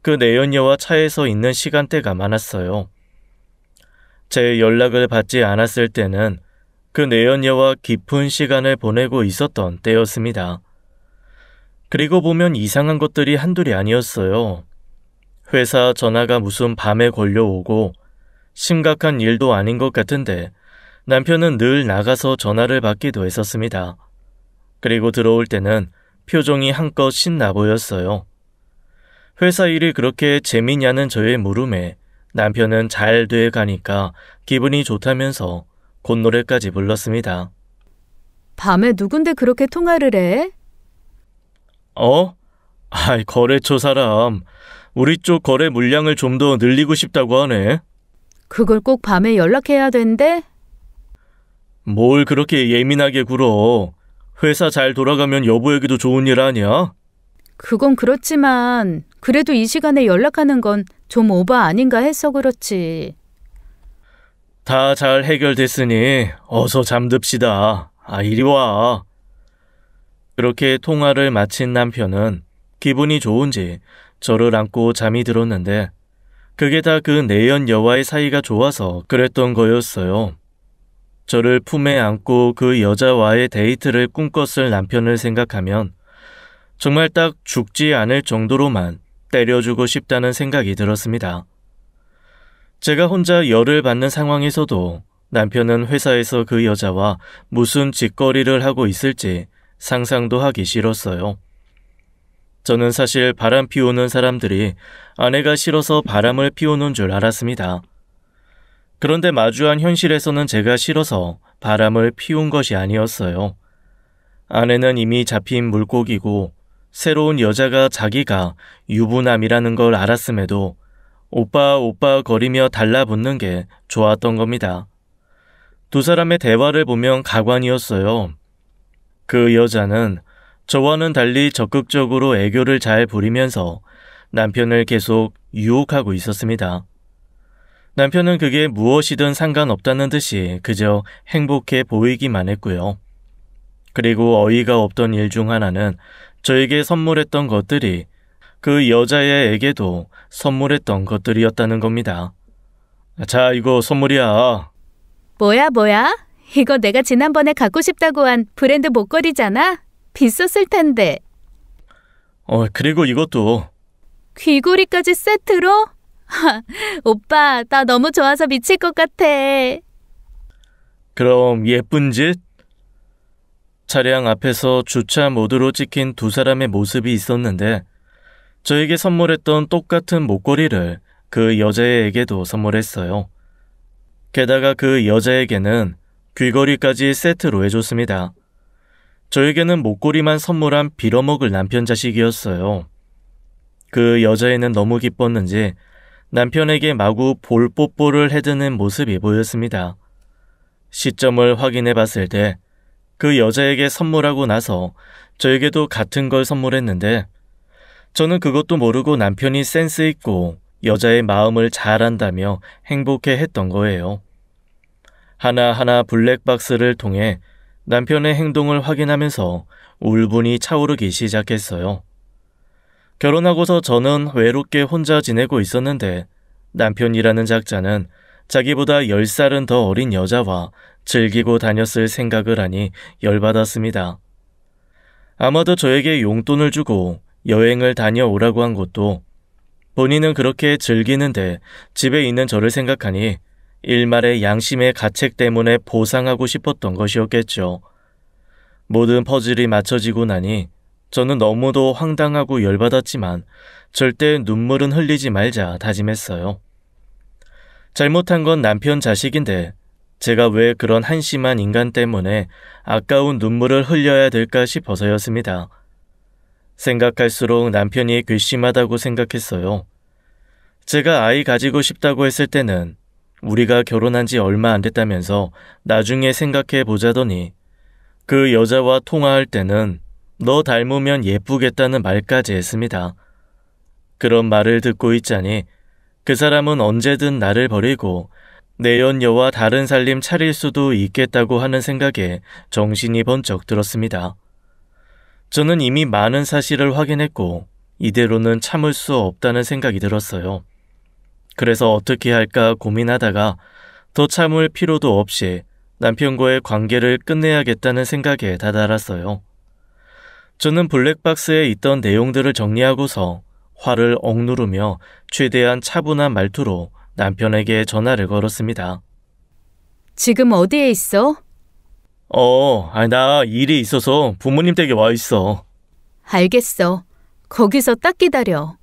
그 내연녀와 차에서 있는 시간대가 많았어요. 제 연락을 받지 않았을 때는 그 내연녀와 깊은 시간을 보내고 있었던 때였습니다. 그리고 보면 이상한 것들이 한둘이 아니었어요. 회사 전화가 무슨 밤에 걸려오고 심각한 일도 아닌 것 같은데 남편은 늘 나가서 전화를 받기도 했었습니다. 그리고 들어올 때는 표정이 한껏 신나 보였어요. 회사 일이 그렇게 재미냐는 저의 물음에 남편은 잘 돼 가니까 기분이 좋다면서 콧노래까지 불렀습니다. 밤에 누군데 그렇게 통화를 해? 거래처 사람. 우리 쪽 거래 물량을 좀 더 늘리고 싶다고 하네. 그걸 꼭 밤에 연락해야 된대? 뭘 그렇게 예민하게 굴어. 회사 잘 돌아가면 여보에게도 좋은 일 아니야? 그건 그렇지만 그래도 이 시간에 연락하는 건 좀 오버 아닌가 해서 그렇지. 다 잘 해결됐으니 어서 잠듭시다. 이리 와. 그렇게 통화를 마친 남편은 기분이 좋은지 저를 안고 잠이 들었는데 그게 다 그 내연 여와의 사이가 좋아서 그랬던 거였어요. 저를 품에 안고 그 여자와의 데이트를 꿈꿨을 남편을 생각하면 정말 딱 죽지 않을 정도로만 때려주고 싶다는 생각이 들었습니다. 제가 혼자 열을 받는 상황에서도 남편은 회사에서 그 여자와 무슨 짓거리를 하고 있을지 상상도 하기 싫었어요. 저는 사실 바람 피우는 사람들이 아내가 싫어서 바람을 피우는 줄 알았습니다. 그런데 마주한 현실에서는 제가 싫어서 바람을 피운 것이 아니었어요. 아내는 이미 잡힌 물고기고 새로운 여자가 자기가 유부남이라는 걸 알았음에도 오빠 오빠 거리며 달라붙는 게 좋았던 겁니다. 두 사람의 대화를 보면 가관이었어요. 그 여자는 저와는 달리 적극적으로 애교를 잘 부리면서 남편을 계속 유혹하고 있었습니다. 남편은 그게 무엇이든 상관없다는 듯이 그저 행복해 보이기만 했고요. 그리고 어이가 없던 일 중 하나는 저에게 선물했던 것들이 그 여자애에게도 선물했던 것들이었다는 겁니다. 자, 이거 선물이야. 뭐야? 이거 내가 지난번에 갖고 싶다고 한 브랜드 목걸이잖아? 비쌌을 텐데. 그리고 이것도. 귀걸이까지 세트로? 오빠, 나 너무 좋아서 미칠 것 같아. 그럼 예쁜 짓? 차량 앞에서 주차 모드로 찍힌 두 사람의 모습이 있었는데 저에게 선물했던 똑같은 목걸이를 그 여자애에게도 선물했어요. 게다가 그 여자에게는 귀걸이까지 세트로 해줬습니다. 저에게는 목걸이만 선물한 빌어먹을 남편 자식이었어요. 그 여자애는 너무 기뻤는지 남편에게 마구 볼뽀뽀를 해드는 모습이 보였습니다. 시점을 확인해 봤을 때 그 여자에게 선물하고 나서 저에게도 같은 걸 선물했는데 저는 그것도 모르고 남편이 센스 있고 여자의 마음을 잘 안다며 행복해 했던 거예요. 하나하나 블랙박스를 통해 남편의 행동을 확인하면서 울분이 차오르기 시작했어요. 결혼하고서 저는 외롭게 혼자 지내고 있었는데 남편이라는 작자는 자기보다 10살은 더 어린 여자와 즐기고 다녔을 생각을 하니 열받았습니다. 아마도 저에게 용돈을 주고 여행을 다녀오라고 한 것도 본인은 그렇게 즐기는데 집에 있는 저를 생각하니 일말의 양심의 가책 때문에 보상하고 싶었던 것이었겠죠. 모든 퍼즐이 맞춰지고 나니 저는 너무도 황당하고 열받았지만 절대 눈물은 흘리지 말자 다짐했어요. 잘못한 건 남편 자식인데 제가 왜 그런 한심한 인간 때문에 아까운 눈물을 흘려야 될까 싶어서였습니다. 생각할수록 남편이 괘씸하다고 생각했어요. 제가 아이 가지고 싶다고 했을 때는 우리가 결혼한 지 얼마 안 됐다면서 나중에 생각해 보자더니 그 여자와 통화할 때는 너 닮으면 예쁘겠다는 말까지 했습니다. 그런 말을 듣고 있자니 그 사람은 언제든 나를 버리고 내연녀와 다른 살림 차릴 수도 있겠다고 하는 생각에 정신이 번쩍 들었습니다. 저는 이미 많은 사실을 확인했고 이대로는 참을 수 없다는 생각이 들었어요. 그래서 어떻게 할까 고민하다가 더 참을 필요도 없이 남편과의 관계를 끝내야겠다는 생각에 다다랐어요. 저는 블랙박스에 있던 내용들을 정리하고서 화를 억누르며 최대한 차분한 말투로 남편에게 전화를 걸었습니다. 지금 어디에 있어? 나 일이 있어서 부모님 댁에 와 있어. 알겠어. 거기서 딱 기다려.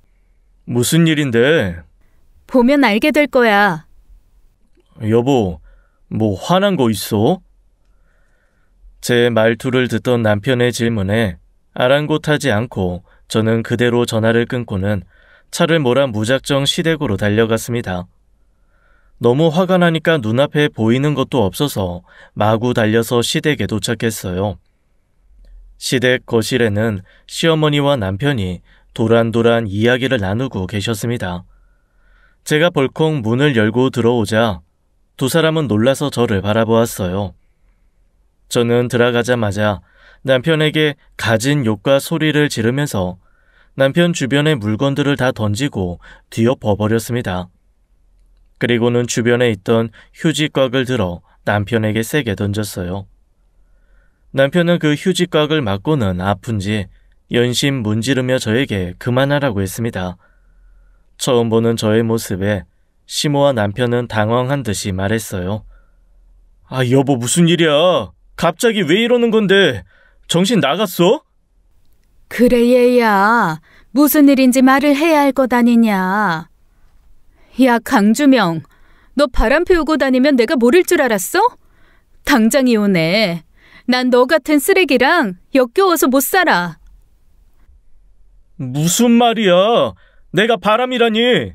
무슨 일인데? 보면 알게 될 거야. 여보, 뭐 화난 거 있어? 제 말투를 듣던 남편의 질문에 아랑곳하지 않고 저는 그대로 전화를 끊고는 차를 몰아 무작정 시댁으로 달려갔습니다. 너무 화가 나니까 눈앞에 보이는 것도 없어서 마구 달려서 시댁에 도착했어요. 시댁 거실에는 시어머니와 남편이 도란도란 이야기를 나누고 계셨습니다. 제가 벌컥 문을 열고 들어오자 두 사람은 놀라서 저를 바라보았어요. 저는 들어가자마자 남편에게 갖은 욕과 소리를 지르면서 남편 주변의 물건들을 다 던지고 뒤엎어 버렸습니다. 그리고는 주변에 있던 휴지곽을 들어 남편에게 세게 던졌어요. 남편은 그 휴지곽을 맞고는 아픈지 연신 문지르며 저에게 그만하라고 했습니다. 처음 보는 저의 모습에 시모와 남편은 당황한 듯이 말했어요. 아, 여보, 무슨 일이야? 갑자기 왜 이러는 건데? 정신 나갔어? 그래 얘야, 무슨 일인지 말을 해야 할 것 아니냐. 야 강주명, 너 바람 피우고 다니면 내가 모를 줄 알았어? 당장 이혼해. 난 너 같은 쓰레기랑 역겨워서 못 살아. 무슨 말이야? 내가 바람이라니?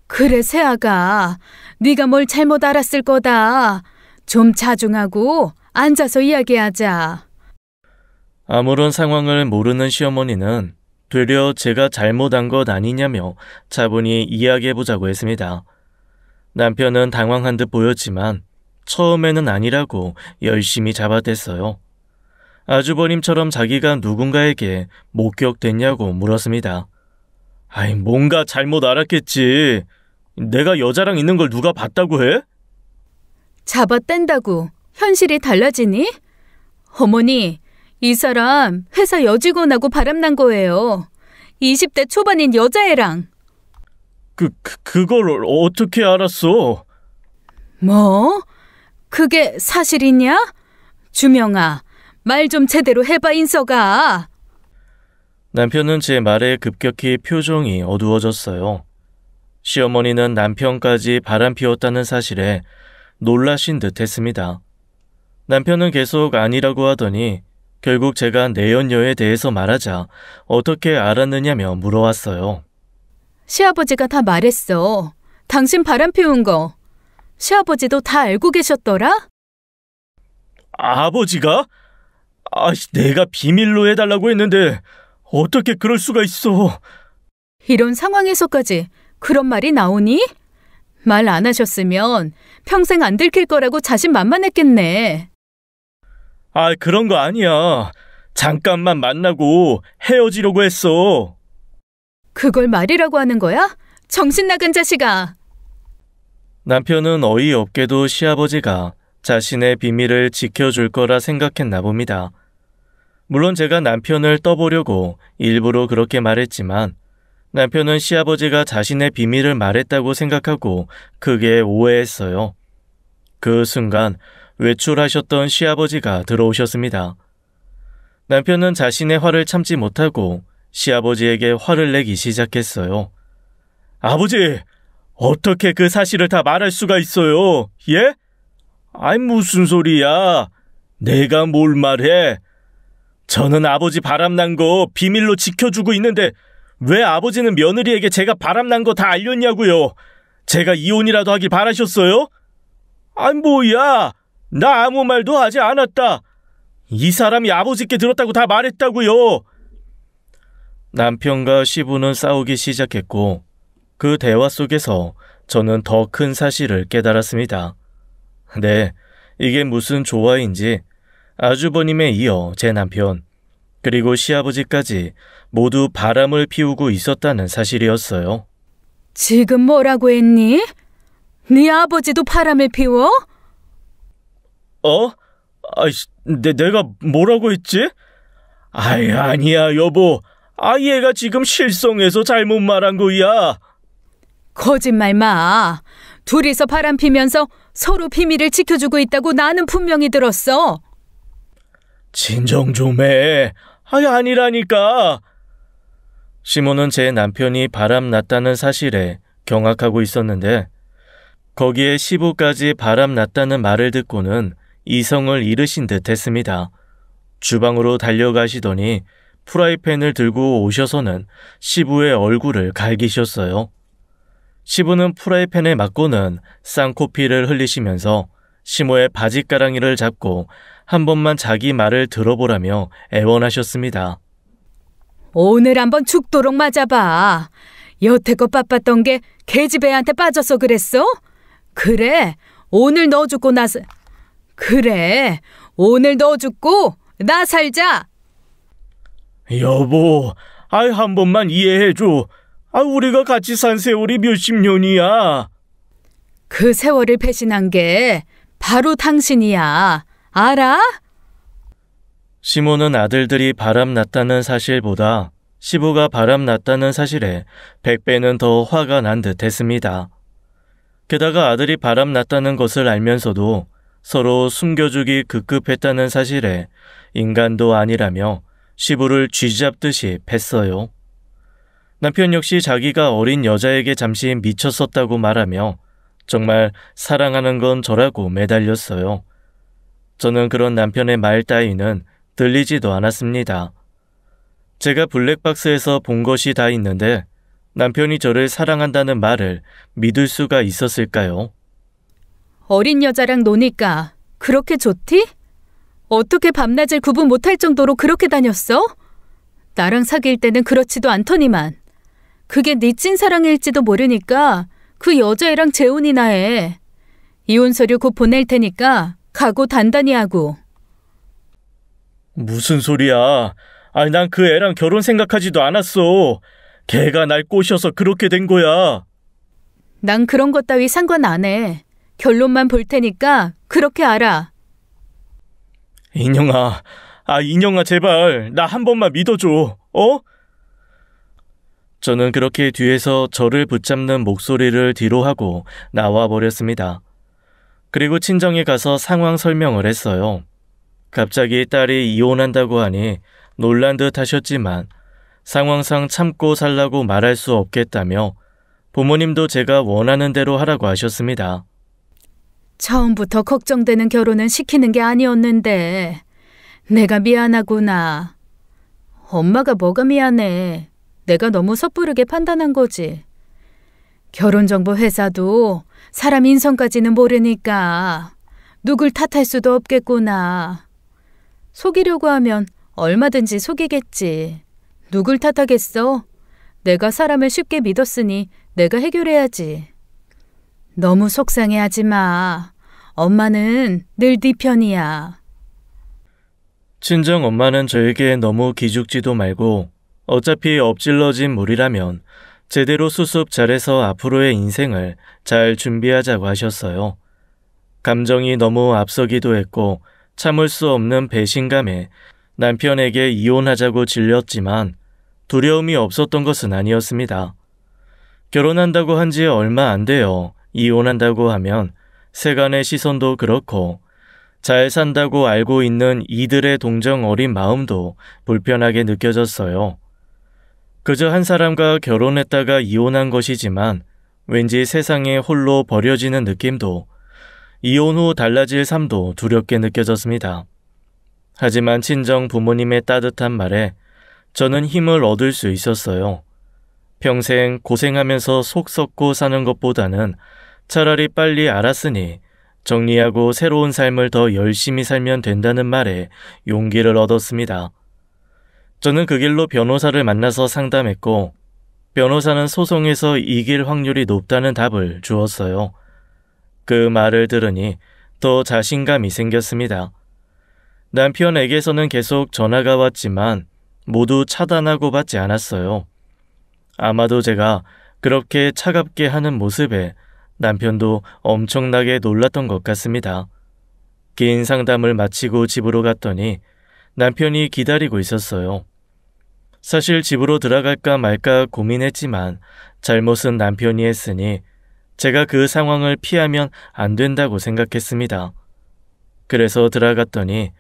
그래 새아가, 네가 뭘 잘못 알았을 거다. 좀 자중하고 앉아서 이야기하자. 아무런 상황을 모르는 시어머니는 되려 제가 잘못한 것 아니냐며 차분히 이야기해보자고 했습니다. 남편은 당황한 듯 보였지만 처음에는 아니라고 열심히 잡아댔어요. 아주버님처럼 자기가 누군가에게 목격됐냐고 물었습니다. 아이, 뭔가 잘못 알았겠지. 내가 여자랑 있는 걸 누가 봤다고 해? 잡아댄다고 현실이 달라지니? 어머니, 이 사람 회사 여직원하고 바람난 거예요. 20대 초반인 여자애랑. 그걸 어떻게 알았어? 뭐? 그게 사실이냐? 주명아, 말 좀 제대로 해봐 인서가. 남편은 제 말에 급격히 표정이 어두워졌어요. 시어머니는 남편까지 바람 피웠다는 사실에 놀라신 듯 했습니다. 남편은 계속 아니라고 하더니 결국 제가 내연녀에 대해서 말하자 어떻게 알았느냐며 물어왔어요. 시아버지가 다 말했어. 당신 바람 피운 거. 시아버지도 다 알고 계셨더라? 아버지가? 내가 비밀로 해달라고 했는데 어떻게 그럴 수가 있어? 이런 상황에서까지 그런 말이 나오니? 말 안 하셨으면 평생 안 들킬 거라고 자신만만했겠네. 그런 거 아니야. 잠깐만 만나고 헤어지려고 했어. 그걸 말이라고 하는 거야? 정신 나간 자식아. 남편은 어이없게도 시아버지가 자신의 비밀을 지켜줄 거라 생각했나 봅니다. 물론 제가 남편을 떠보려고 일부러 그렇게 말했지만 남편은 시아버지가 자신의 비밀을 말했다고 생각하고 크게 오해했어요. 그 순간 외출하셨던 시아버지가 들어오셨습니다. 남편은 자신의 화를 참지 못하고 시아버지에게 화를 내기 시작했어요. 아버지, 어떻게 그 사실을 다 말할 수가 있어요? 예? 무슨 소리야? 내가 뭘 말해? 저는 아버지 바람난 거 비밀로 지켜주고 있는데 왜 아버지는 며느리에게 제가 바람난 거 다 알렸냐고요? 제가 이혼이라도 하길 바라셨어요? 뭐야? 나 아무 말도 하지 않았다. 이 사람이 아버지께 들었다고 다 말했다고요. 남편과 시부는 싸우기 시작했고 그 대화 속에서 저는 더 큰 사실을 깨달았습니다. 네, 이게 무슨 조화인지 아주버님에 이어 제 남편 그리고 시아버지까지 모두 바람을 피우고 있었다는 사실이었어요. 지금 뭐라고 했니? 네 아버지도 바람을 피워? 내가 뭐라고 했지? 아니야 여보. 얘가 지금 실성해서 잘못 말한 거야. 거짓말 마. 둘이서 바람 피면서 서로 비밀을 지켜주고 있다고 나는 분명히 들었어. 진정 좀 해. 아니라니까. 시모는 제 남편이 바람났다는 사실에 경악하고 있었는데 거기에 시부까지 바람났다는 말을 듣고는 이성을 잃으신 듯 했습니다. 주방으로 달려가시더니 프라이팬을 들고 오셔서는 시부의 얼굴을 갈기셨어요. 시부는 프라이팬에 맞고는 쌍코피를 흘리시면서 시모의 바지가랑이를 잡고 한 번만 자기 말을 들어보라며 애원하셨습니다. 오늘 한번 죽도록 맞아봐. 여태껏 바빴던 게 계집애한테 빠져서 그랬어? 그래, 오늘 너 죽고 나 살자. 여보, 한 번만 이해해줘. 우리가 같이 산 세월이 몇십 년이야. 그 세월을 배신한 게 바로 당신이야. 알아? 시모는 아들들이 바람났다는 사실보다 시부가 바람났다는 사실에 100배는 더 화가 난 듯 했습니다. 게다가 아들이 바람났다는 것을 알면서도 서로 숨겨주기 급급했다는 사실에 인간도 아니라며 시부를 쥐잡듯이 팼어요. 남편 역시 자기가 어린 여자에게 잠시 미쳤었다고 말하며 정말 사랑하는 건 저라고 매달렸어요. 저는 그런 남편의 말 따위는 들리지도 않았습니다. 제가 블랙박스에서 본 것이 다 있는데 남편이 저를 사랑한다는 말을 믿을 수가 있었을까요? 어린 여자랑 노니까 그렇게 좋디? 어떻게 밤낮을 구분 못할 정도로 그렇게 다녔어? 나랑 사귈 때는 그렇지도 않더니만. 그게 네 찐사랑일지도 모르니까 그 여자애랑 재혼이나 해. 이혼 서류 곧 보낼 테니까 각오 단단히 하고. 무슨 소리야? 아니, 난 그 애랑 결혼 생각하지도 않았어. 걔가 날 꼬셔서 그렇게 된 거야. 난 그런 것 따위 상관 안 해. 결론만 볼 테니까 그렇게 알아. 인형아, 인형아 제발 나 한 번만 믿어줘. 어? 저는 그렇게 뒤에서 저를 붙잡는 목소리를 뒤로 하고 나와 버렸습니다. 그리고 친정에 가서 상황 설명을 했어요. 갑자기 딸이 이혼한다고 하니 놀란 듯 하셨지만 상황상 참고 살라고 말할 수 없겠다며 부모님도 제가 원하는 대로 하라고 하셨습니다. 처음부터 걱정되는 결혼은 시키는 게 아니었는데 내가 미안하구나. 엄마가 뭐가 미안해. 내가 너무 섣부르게 판단한 거지. 결혼정보 회사도 사람 인성까지는 모르니까 누굴 탓할 수도 없겠구나. 속이려고 하면 얼마든지 속이겠지. 누굴 탓하겠어? 내가 사람을 쉽게 믿었으니 내가 해결해야지. 너무 속상해하지 마. 엄마는 늘 네 편이야. 친정 엄마는 저에게 너무 기죽지도 말고 어차피 엎질러진 물이라면 제대로 수습 잘해서 앞으로의 인생을 잘 준비하자고 하셨어요. 감정이 너무 앞서기도 했고 참을 수 없는 배신감에 남편에게 이혼하자고 질렸지만 두려움이 없었던 것은 아니었습니다. 결혼한다고 한 지 얼마 안 돼요. 이혼한다고 하면 세간의 시선도 그렇고 잘 산다고 알고 있는 이들의 동정 어린 마음도 불편하게 느껴졌어요. 그저 한 사람과 결혼했다가 이혼한 것이지만 왠지 세상에 홀로 버려지는 느낌도 이혼 후 달라질 삶도 두렵게 느껴졌습니다. 하지만 친정 부모님의 따뜻한 말에 저는 힘을 얻을 수 있었어요. 평생 고생하면서 속 썩고 사는 것보다는 차라리 빨리 알았으니 정리하고 새로운 삶을 더 열심히 살면 된다는 말에 용기를 얻었습니다. 저는 그 길로 변호사를 만나서 상담했고 변호사는 소송에서 이길 확률이 높다는 답을 주었어요. 그 말을 들으니 더 자신감이 생겼습니다. 남편에게서는 계속 전화가 왔지만 모두 차단하고 받지 않았어요. 아마도 제가 그렇게 차갑게 하는 모습에 남편도 엄청나게 놀랐던 것 같습니다. 긴 상담을 마치고 집으로 갔더니 남편이 기다리고 있었어요. 사실 집으로 들어갈까 말까 고민했지만 잘못은 남편이 했으니 제가 그 상황을 피하면 안 된다고 생각했습니다. 그래서 들어갔더니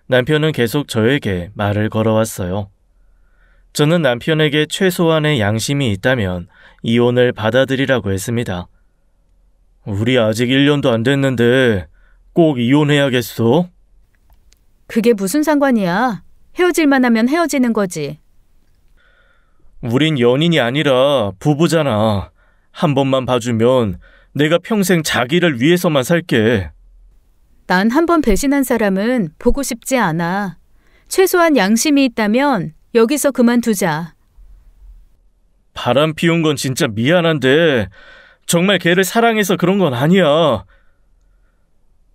남편은 계속 저에게 말을 걸어왔어요. 저는 남편에게 최소한의 양심이 있다면 이혼을 받아들이라고 했습니다. 우리 아직 1년도 안 됐는데 꼭 이혼해야겠어? 그게 무슨 상관이야? 헤어질만 하면 헤어지는 거지. 우린 연인이 아니라 부부잖아. 한 번만 봐주면 내가 평생 자기를 위해서만 살게. 난 한 번 배신한 사람은 보고 싶지 않아. 최소한 양심이 있다면 여기서 그만두자. 바람 피운 건 진짜 미안한데 정말 걔를 사랑해서 그런 건 아니야.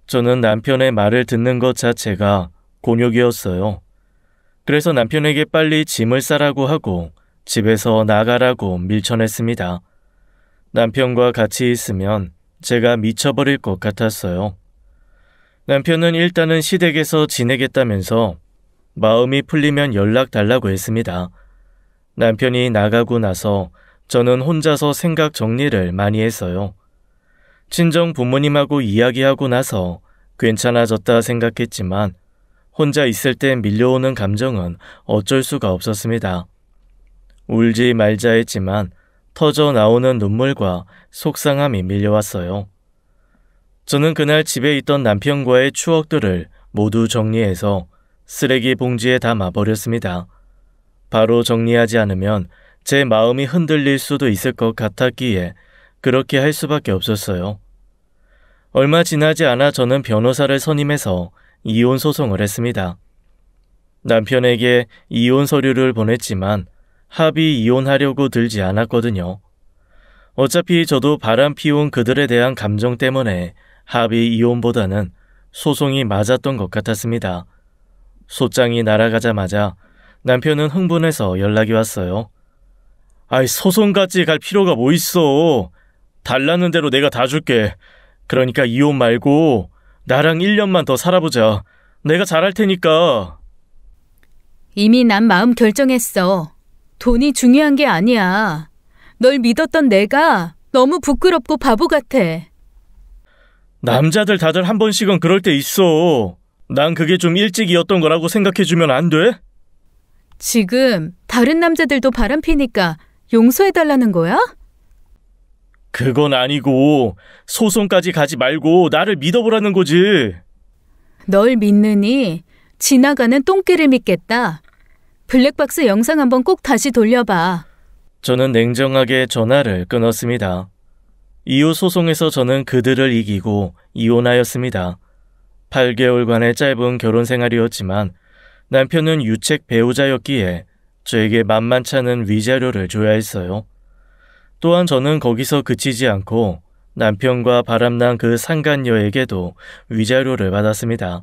저는 남편의 말을 듣는 것 자체가 곤욕이었어요. 그래서 남편에게 빨리 짐을 싸라고 하고 집에서 나가라고 밀쳐냈습니다. 남편과 같이 있으면 제가 미쳐버릴 것 같았어요. 남편은 일단은 시댁에서 지내겠다면서 마음이 풀리면 연락 달라고 했습니다. 남편이 나가고 나서 저는 혼자서 생각 정리를 많이 했어요. 친정 부모님하고 이야기하고 나서 괜찮아졌다 생각했지만 혼자 있을 때 밀려오는 감정은 어쩔 수가 없었습니다. 울지 말자 했지만 터져 나오는 눈물과 속상함이 밀려왔어요. 저는 그날 집에 있던 남편과의 추억들을 모두 정리해서 쓰레기 봉지에 담아버렸습니다. 바로 정리하지 않으면 제 마음이 흔들릴 수도 있을 것 같았기에 그렇게 할 수밖에 없었어요. 얼마 지나지 않아 저는 변호사를 선임해서 이혼 소송을 했습니다. 남편에게 이혼 서류를 보냈지만 합의 이혼하려고 들지 않았거든요. 어차피 저도 바람 피운 그들에 대한 감정 때문에 합의 이혼보다는 소송이 맞았던 것 같았습니다. 소장이 날아가자마자 남편은 흥분해서 연락이 왔어요. 아이, 소송까지 갈 필요가 뭐 있어. 달라는 대로 내가 다 줄게. 그러니까 이혼 말고 나랑 1년만 더 살아보자. 내가 잘할 테니까. 이미 난 마음 결정했어. 돈이 중요한 게 아니야. 널 믿었던 내가 너무 부끄럽고 바보 같아. 남자들 다들 한 번씩은 그럴 때 있어. 난 그게 좀 일찍이었던 거라고 생각해주면 안 돼? 지금 다른 남자들도 바람피니까 용서해달라는 거야? 그건 아니고 소송까지 가지 말고 나를 믿어보라는 거지. 널 믿느니 지나가는 똥개를 믿겠다. 블랙박스 영상 한번 꼭 다시 돌려봐. 저는 냉정하게 전화를 끊었습니다. 이후 소송에서 저는 그들을 이기고 이혼하였습니다. 8개월간의 짧은 결혼 생활이었지만 남편은 유책 배우자였기에 저에게 만만찮은 위자료를 줘야 했어요. 또한 저는 거기서 그치지 않고 남편과 바람난 그 상간녀에게도 위자료를 받았습니다.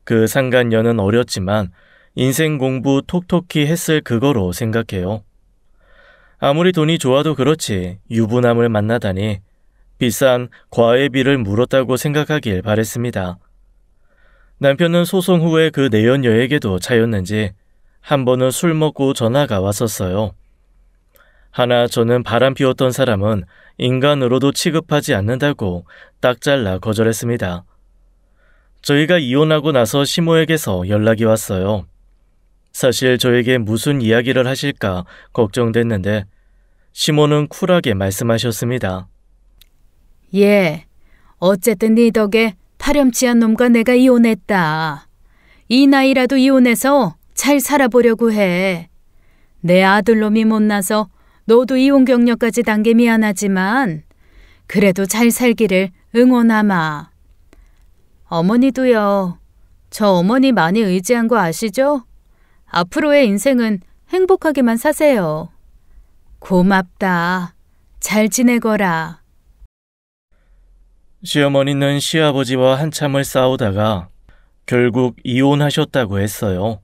그 상간녀는 어렸지만 인생 공부 톡톡히 했을 그거로 생각해요. 아무리 돈이 좋아도 그렇지 유부남을 만나다니 비싼 과외비를 물었다고 생각하길 바랬습니다. 남편은 소송 후에 그 내연녀에게도 차였는지 한 번은 술 먹고 전화가 왔었어요. 하나 저는 바람 피웠던 사람은 인간으로도 취급하지 않는다고 딱 잘라 거절했습니다. 저희가 이혼하고 나서 시모에게서 연락이 왔어요. 사실 저에게 무슨 이야기를 하실까 걱정됐는데 시모는 쿨하게 말씀하셨습니다. 예, 어쨌든 네 덕에 파렴치한 놈과 내가 이혼했다. 이 나이라도 이혼해서 잘 살아보려고 해. 내 아들놈이 못나서 너도 이혼 경력까지 단 게 미안하지만 그래도 잘 살기를 응원하마. 어머니도요. 저 어머니 많이 의지한 거 아시죠? 앞으로의 인생은 행복하게만 사세요. 고맙다. 잘 지내거라. 시어머니는 시아버지와 한참을 싸우다가 결국 이혼하셨다고 했어요.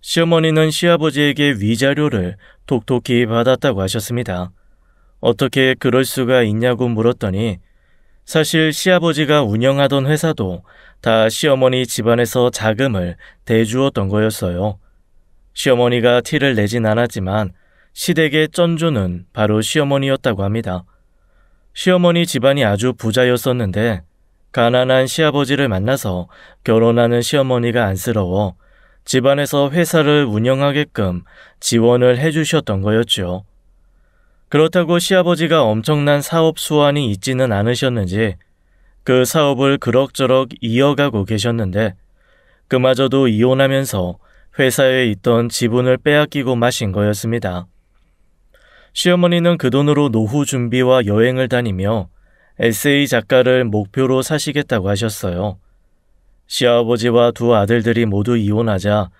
시어머니는 시아버지에게 위자료를 톡톡히 받았다고 하셨습니다. 어떻게 그럴 수가 있냐고 물었더니 사실 시아버지가 운영하던 회사도 다 시어머니 집안에서 자금을 대주었던 거였어요. 시어머니가 티를 내진 않았지만 시댁의 쩐주는 바로 시어머니였다고 합니다. 시어머니 집안이 아주 부자였었는데 가난한 시아버지를 만나서 결혼하는 시어머니가 안쓰러워 집안에서 회사를 운영하게끔 지원을 해주셨던 거였죠. 그렇다고 시아버지가 엄청난 사업 수완이 있지는 않으셨는지 그 사업을 그럭저럭 이어가고 계셨는데 그마저도 이혼하면서 회사에 있던 지분을 빼앗기고 마신 거였습니다. 시어머니는 그 돈으로 노후 준비와 여행을 다니며 에세이 작가를 목표로 사시겠다고 하셨어요. 시아버지와 두 아들들이 모두 이혼하자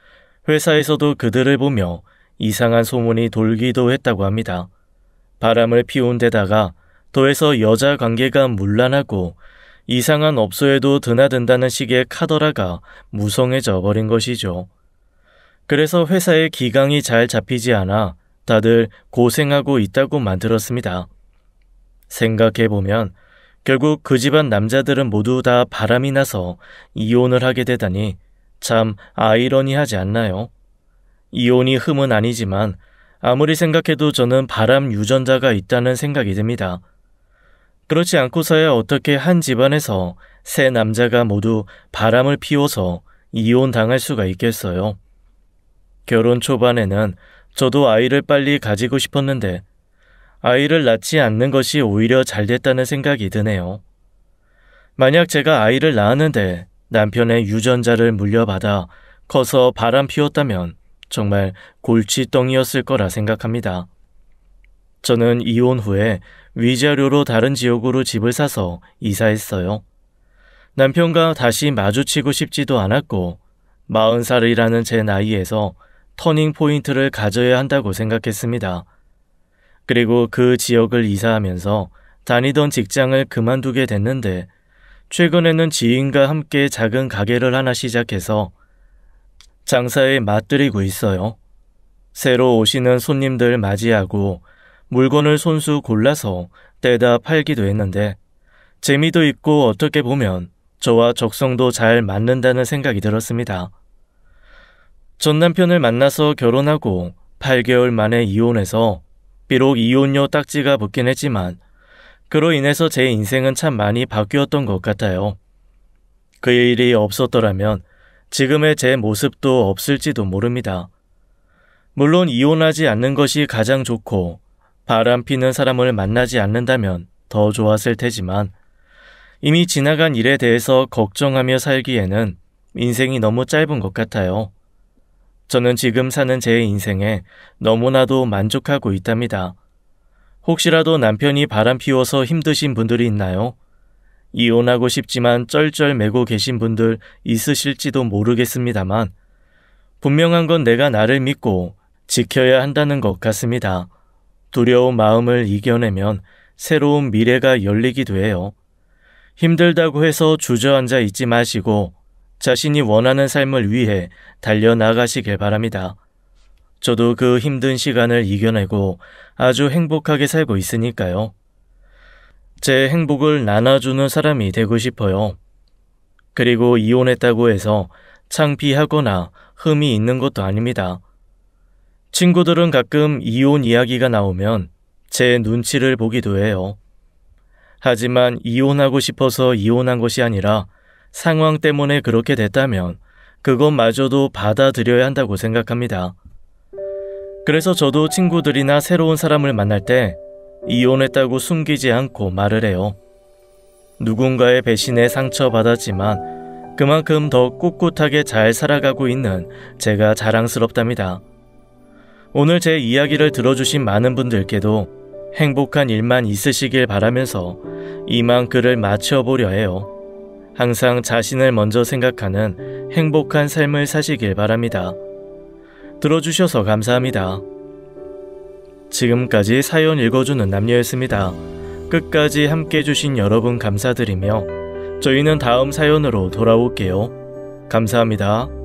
회사에서도 그들을 보며 이상한 소문이 돌기도 했다고 합니다. 바람을 피운 데다가 더해서 여자 관계가 문란하고 이상한 업소에도 드나든다는 식의 카더라가 무성해져 버린 것이죠. 그래서 회사의 기강이 잘 잡히지 않아 다들 고생하고 있다고만 들었습니다. 생각해보면 결국 그 집안 남자들은 모두 다 바람이 나서 이혼을 하게 되다니 참 아이러니하지 않나요? 이혼이 흠은 아니지만 아무리 생각해도 저는 바람 유전자가 있다는 생각이 듭니다. 그렇지 않고서야 어떻게 한 집안에서 세 남자가 모두 바람을 피워서 이혼당할 수가 있겠어요? 결혼 초반에는 저도 아이를 빨리 가지고 싶었는데 아이를 낳지 않는 것이 오히려 잘 됐다는 생각이 드네요. 만약 제가 아이를 낳았는데 남편의 유전자를 물려받아 커서 바람 피웠다면 정말 골칫덩이였을 거라 생각합니다. 저는 이혼 후에 위자료로 다른 지역으로 집을 사서 이사했어요. 남편과 다시 마주치고 싶지도 않았고 40살이라는 제 나이에서 터닝 포인트를 가져야 한다고 생각했습니다. 그리고 그 지역을 이사하면서 다니던 직장을 그만두게 됐는데 최근에는 지인과 함께 작은 가게를 하나 시작해서 장사에 맞들이고 있어요. 새로 오시는 손님들 맞이하고 물건을 손수 골라서 떼다 팔기도 했는데 재미도 있고 어떻게 보면 저와 적성도 잘 맞는다는 생각이 들었습니다. 전 남편을 만나서 결혼하고 8개월 만에 이혼해서 비록 이혼료 딱지가 붙긴 했지만 그로 인해서 제 인생은 참 많이 바뀌었던 것 같아요. 그 일이 없었더라면 지금의 제 모습도 없을지도 모릅니다. 물론 이혼하지 않는 것이 가장 좋고 바람 피는 사람을 만나지 않는다면 더 좋았을 테지만 이미 지나간 일에 대해서 걱정하며 살기에는 인생이 너무 짧은 것 같아요. 저는 지금 사는 제 인생에 너무나도 만족하고 있답니다. 혹시라도 남편이 바람 피워서 힘드신 분들이 있나요? 이혼하고 싶지만 쩔쩔매고 계신 분들 있으실지도 모르겠습니다만 분명한 건 내가 나를 믿고 지켜야 한다는 것 같습니다. 두려운 마음을 이겨내면 새로운 미래가 열리기도 해요. 힘들다고 해서 주저앉아 있지 마시고 자신이 원하는 삶을 위해 달려나가시길 바랍니다. 저도 그 힘든 시간을 이겨내고 아주 행복하게 살고 있으니까요. 제 행복을 나눠주는 사람이 되고 싶어요. 그리고 이혼했다고 해서 창피하거나 흠이 있는 것도 아닙니다. 친구들은 가끔 이혼 이야기가 나오면 제 눈치를 보기도 해요. 하지만 이혼하고 싶어서 이혼한 것이 아니라 상황 때문에 그렇게 됐다면 그것마저도 받아들여야 한다고 생각합니다. 그래서 저도 친구들이나 새로운 사람을 만날 때 이혼했다고 숨기지 않고 말을 해요. 누군가의 배신에 상처받았지만 그만큼 더 꿋꿋하게 잘 살아가고 있는 제가 자랑스럽답니다. 오늘 제 이야기를 들어주신 많은 분들께도 행복한 일만 있으시길 바라면서 이만 글을 마쳐보려 해요. 항상 자신을 먼저 생각하는 행복한 삶을 사시길 바랍니다. 들어주셔서 감사합니다. 지금까지 사연 읽어주는 남녀였습니다. 끝까지 함께 해주신 여러분 감사드리며 저희는 다음 사연으로 돌아올게요. 감사합니다.